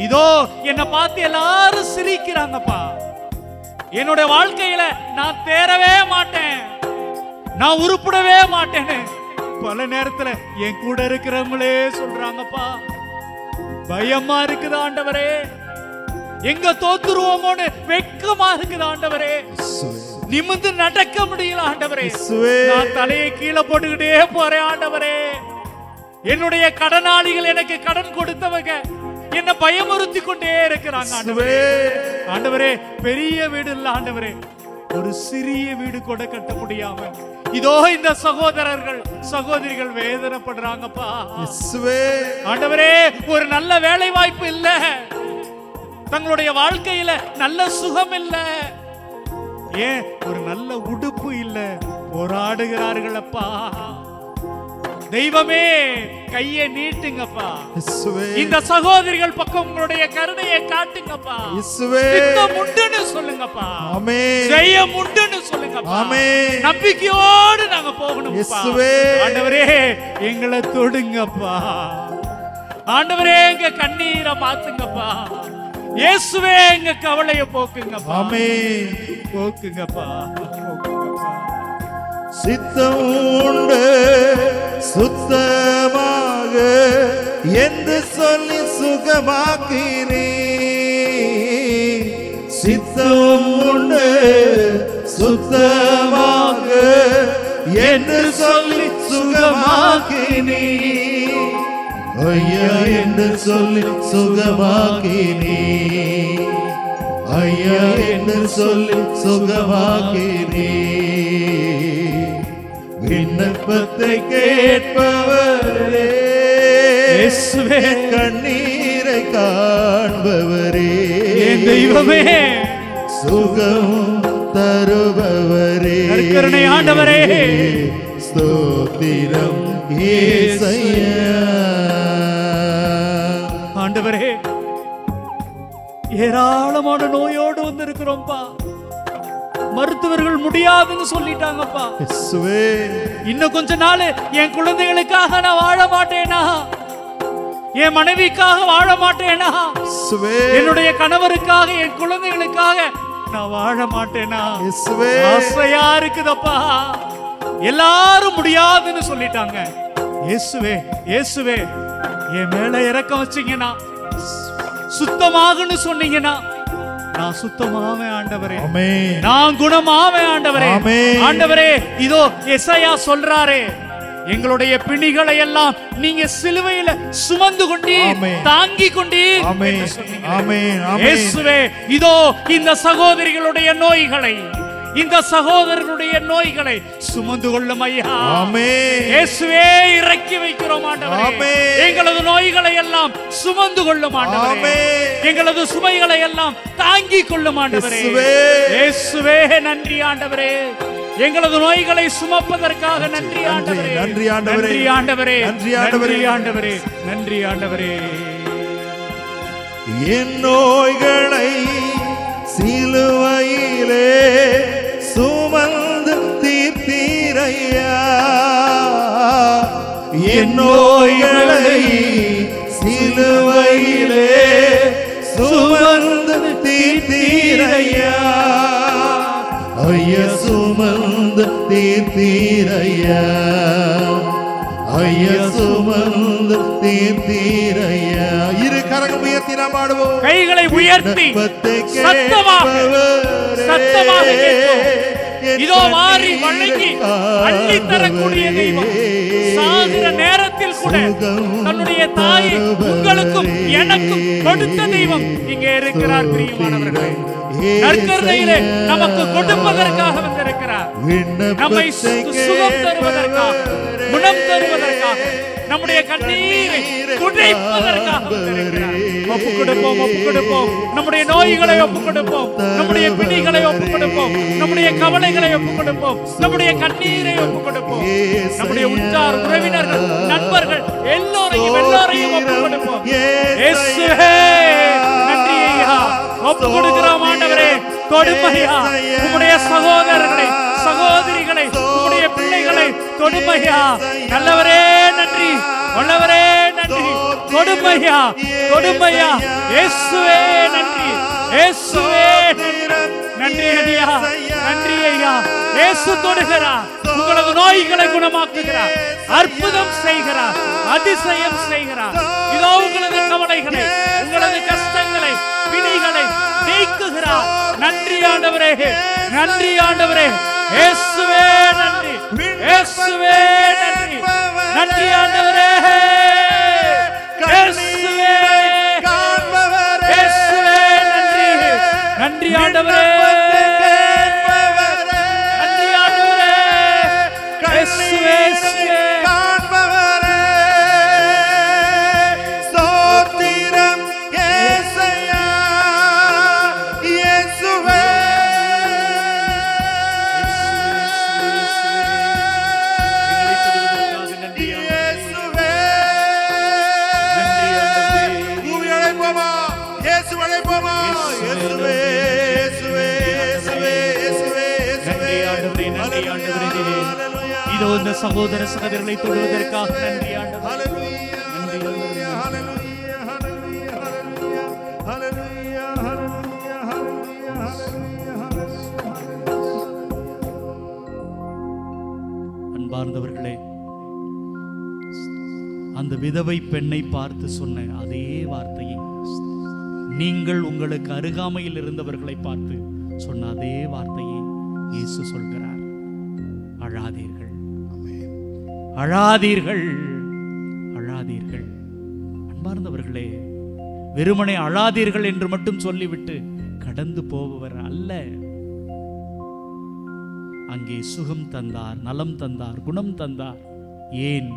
இதோ என்னை பார்த்து எல்லாரும் சிரிக்கிறாங்கப்பா. என்னுடைய வாழ்க்கையில நான் தேரவே மாட்டேன், நான் உருப்படவே மாட்டேன்னு பல நேரத்துல என் கூட இருக்கிறவங்களே சொல்றாங்கப்பா. பயமா இருக்குது ஆண்டவரே, எங்க தோத்துருவோமோன்னு வெட்கமா இருக்குது ஆண்டவரே. நிமிர்ந்து நடக்க முடியல ஆண்டவரே. நான் தலையை கீழே போட்டுக்கிட்டே போறேன் ஆண்டவரே. என்னுடைய கடனாளிகள், எனக்கு கடன் கொடுத்தவங்க என்ன பயமுறுத்தி கொண்டே இருக்கிறாங்க ஆண்டவரே. ஆண்டவரே, பெரிய வீடு இல்ல ஆண்டவரே, ஒரு சிறிய வீடு கூட கட்ட முடியாம இதோ இந்த சகோதரர்கள் சகோதரிகள் வேதனைப்படுறாங்கப்பா. ஆண்டவரே, ஒரு நல்ல வேலை வாய்ப்பு இல்ல, தங்களுடைய வாழ்க்கையில நல்ல சுகம் இல்ல, ஏன் ஒரு நல்ல உடுப்பு இல்ல, போராடுகிறார்கள் அப்பா. தெய்வமே, கையை நீட்டுங்கப்பா. இந்த சகோதரிகள் பக்கம் உங்களுடைய கருணையை காட்டுங்கப்பா. சித்தம் உண்டுன்னு சொல்லுங்கப்பா. ஜெயம் உண்டுன்னு சொல்லுங்கப்பா. நம்பிக்கையோடு நாங்க போகணும் ஆண்டவரே. எங்களை தொடுங்கப்பா ஆண்டவரே, எங்க கண்ணீரை மாத்துங்கப்பா. இயேசுவே, எங்க கவலையை போக்குங்கப்பா. போக்குங்கப்பா, போக்குங்கப்பா. சித்தம் உண்டு சுத்தமாக என்று சொல்லி சுகமாக்கினே. சித்தம் உண்டு சுத்தமாக என்று சொல்லி சுகமாக்கினே. ஐயா என்று சொல்லி சுகமாக்கினே. ஐயா என்று சொல்லி சுகமாக்கினே. விண்ணப்பத்தை கேட்பவரே, இயேசுவே, கண்ணீரை காண்பவரே, என் தெய்வமே, சுகம் தருபவரே, நற்கருணை ஆண்டவரே, ஸ்தோத்திரம் இயேசையா. ஆண்டவரே, ஏராளமான நோயோடு வந்திருக்கிறோம்ப்பா. மருத்துவர்கள் முடியாதுன்னு சொல்லிட்டாங்கப்பா. இயேசுவே, இன்னும் கொஞ்ச நாள் என் குழந்தைகளுக்காக நான் வாழ மாட்டேனா, என் மனைவிக்காக வாழ மாட்டேனா, இயேசுவே, என்னுடைய கணவருக்காக என் குழந்தைகளுக்காக நான் வாழ மாட்டேனா, இயேசுவே, ஆசையா இருக்குதப்பா. எல்லாரும் முடியாதுன்னு சொல்லிட்டாங்க. இயேசுவே, இயேசுவே, என் மேல இரக்கம் வச்சீங்கன்னா, சுத்தமாகுன்னு சொன்னீங்கன்னா நான் சுத்தமாவேன் ஆண்டவரே. ஆமென். நான் குணமாவேன் ஆண்டவரே. ஆமென். ஆண்டவரே, இதோ எசாயா சொல்றாரே, எங்களுடைய பிணிகளை எல்லாம் நீங்க சிலுவையில சுமந்து கொண்டீர், ஆமென். தாங்கி கொண்டீர் ஆமென். என்று சொன்னீங்க. ஆமென். ஆமென். இயேசுவே, இதோ இந்த சகோதரிகளுடைய நோய்களை, இந்த சகோதரர்களுடைய நோய்களை சுமந்து கொள்ளும் ஐயா. ஆமென். இயேசுவே, இறக்கி வைக்கிறோம் ஆண்டவரே. ஆமென். எங்களது நோய்களை எல்லாம் சுமந்து கொள்ளும் ஆண்டவரே. ஆமென். எங்களது சுமைகளை எல்லாம் தாங்கி கொள்ளும் ஆண்டவரே. இயேசுவே. இயேசுவே, நன்றி ஆண்டவரே. எங்களது நோய்களை சுமப்பதற்காக நன்றி ஆண்டவரே. நன்றி ஆண்டவரே. நன்றி ஆண்டவரே. நன்றி ஆண்டவரே. நன்றி ஆண்டவரே. நன்றி ஆண்டவரே. என் நோய்களை சிலுவையிலே சுமந்து தீர்த்தீரையா. என் நோய்களை சிலுவையிலே சுமந்து தீர்த்தீரையா. ஐயா சுமந்து தீர்த்தீரையா. ஐயா சுமந்து தீர்த்தீரையா. இரு கரங்கள் உயர்த்தி நாம் பாடுவோம். கைகளை உயர்த்தி சத்தமாக சத்தமாக கேட்போம். இதோ வாரி வழங்கி அள்ளி தரக்கூடிய தெய்வம், சாகிற நேரத்தில் கூட தன்னுடைய தாயை உங்களுக்கும் எனக்கும் கொடுத்த தெய்வம் இங்கே இருக்கிறார். பிரியமானவர்களே, நற்கருணையிலே நமக்கு கொடுப்பதற்காக வந்திருக்கிறார். நம்மை சுகம் தருவதற்காக, குணம் தருவதற்காக, நம்முடைய கண்ணீரை துடைப்பதற்காக வந்திருக்கிறார். ஒப்புக் கொடுப்போம், ஒப்புக் கொடுப்போம். நம்முடைய நோய்களை ஒப்புக் கொடுப்போம், நம்முடைய பிணிகளை ஒப்புக் கொடுப்போம், நம்முடைய கவலைகளை ஒப்புக் கொடுப்போம், நம்முடைய கண்ணீரை ஒப்புக் கொடுப்போம். நம்முடைய உற்றார் உறவினர்கள், நண்பர்கள் எல்லோரையும் ஒப்புக் கொடுப்போம். இயேசுவே, நன்றி ஐயா. ஒப்புக் கொடுக்கிறோம் ஆண்டவரே. தொடுமையா உம்முடைய சகோதரர்களை, சகோதரிகளை, உம்முடைய பிள்ளைகளை தொடுமையா. நல்லவரே நன்றி, வல்லவரே நன்றி. தொடுமையா, தொடுமையா. இயேசுவே நன்றி, இயேசுவே நன்றி ஐயா, நன்றி ஐயா. இயேசு தொடுகிறார், உங்களது நோய்களை குணமாக்குகிறார், அற்புதம் செய்கிறார், அதிசயம் செய்கிறார். இதோ உங்களது கவலைகளை, உங்களது கஷ்டங்களை, பிணிகளை நீக்குகிறார். நன்றி ஆண்டவரே, நன்றி ஆண்டவரே. இயேசுவே நன்றி, இயேசுவே நன்றி, நன்றி ஆண்டவரே. இயேசுவே, இயேசுவே நன்றி, நன்றி ஆண்டவரே, நன்றி ஆண்டவரே. இயேசுவே, ஸ்தோத்திரம் இயேசையா. இயேசுவே, இயேசுவே. பூமி அழைப்போமா, இயேசு அழைப்போமா. இயேசுவே, இயேசுவே, இயேசுவே, இயேசுவே, இயேசுவே. நன்றி ஆண்டவரே. இதோ இந்த சகோதர சகோதரர்களை தொடுவதற்காக நன்றி ஆண்டவரே. அன்பார்ந்தவர்களே, அந்த விதவை பெண்ணை பார்த்து சொன்ன அதே வார்த்தையை நீங்கள் உங்களுக்கு அருகாமையில் இருந்தவர்களை பார்த்து சொன்ன அதே வார்த்தையை இயேசு சொல்கிறார். அழாதீர்கள், அழாதீர்கள், அழாதீர்கள். அன்பார்ந்தவர்களே, வெறுமனே அழாதீர்கள் என்று மட்டும் சொல்லிவிட்டு கடந்து போபவர் அல்ல. அங்கே சுகம் தந்தார், நலம் தந்தார், குணம் தந்தார். ஏன்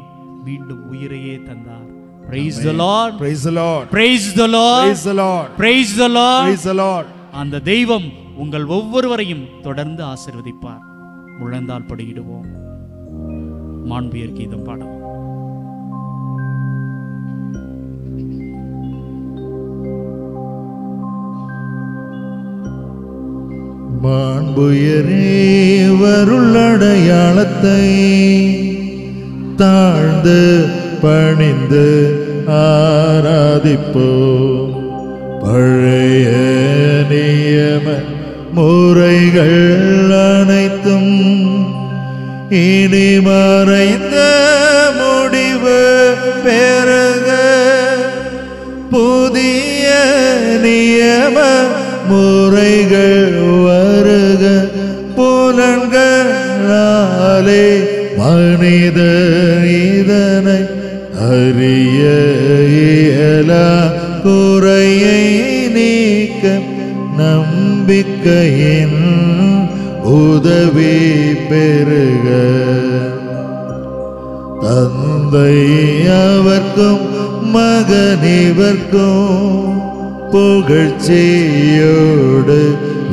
மீண்டும் உயிரையே தந்தார். Praise the Lord, Praise the Lord, praise the Lord, Praise the Lord, praise the Lord. Praise the Lord. அந்த தெய்வம் உங்கள் ஒவ்வொருவரையும் தொடர்ந்து ஆசீர்வதிப்பார். முழந்தால் படியிடுவோம், மாண்பியர் கீதம் பாடுவோம். மாண்புயரே வருளடையாளத்தை தாழ்ந்து பணிந்து ஆராதிப்போம். பழைய நியம முறைகள் அனைத்தும் இனி மறைந்த முடிவு பெறுக. புதிய நியம முறைகள் வருக. புலன்களாலே மனித இதனை அறிய இயலா. குறையை நீக்க நம்பிக்கையின் உதவி பெறுக. தந்தை அவர்க்கும் மகனிவர்க்கும் புகழ்ச்சியோடு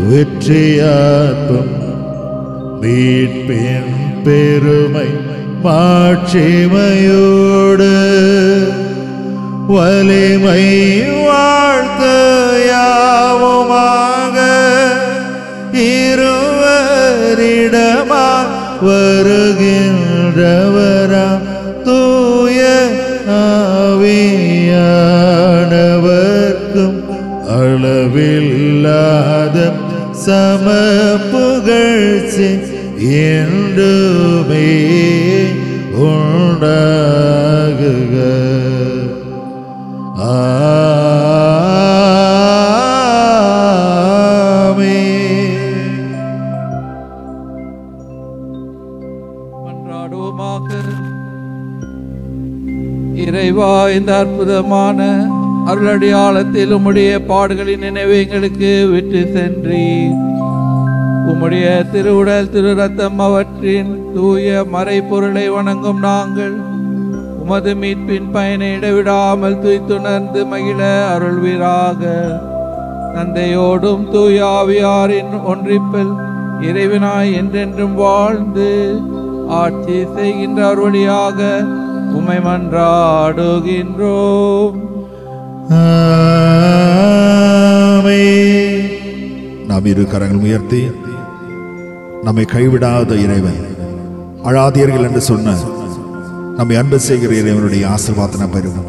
வெற்றியாற்றும். மீட்பின் பெருமை மாட்சிமையோடு வலிமை வாழ்த்து யாவுமாக. இருவரிடமா வருகின்றவராம் தூய ஆவியானவர்க்கும் அளவில்லாத சம புகழ்ச்சி என்றுமே உண்டாகுக. ஆமென். மன்றாடுவோமாக. இறைவா, இந்த அற்புதமான அருளடையாளத்தில் உம்முடைய பாடுகளின் நினைவை எங்களுக்கு விட்டு சென்றீர். உம்முடைய திருவுடல் திரு ரத்தம் அவற்றின் தூய மறைப்பொருளை வணங்கும் நாங்கள் உமது மீட்பின் பயனை இடைவிடாமல் துய்த்துணர்ந்து மகிழ அருள்வீராக. தந்தையோடும் தூய ஆவியாரின் ஒன்றிப்பில் இறைவனாய் என்றென்றும் வாழ்ந்து ஆட்சி செய்கின்றார் வழியாக உம்மை மன்றாடுகின்றோம். ஆமென். நாம் இரு கரங்கள் உயர்த்தி நம்மை கைவிடாத இறைவன், அழாதீர்கள் என்று சொன்ன நம்மை அன்பு செய்கிற இறைவனுடைய ஆசீர்வாதத்தை பெறுவோம்.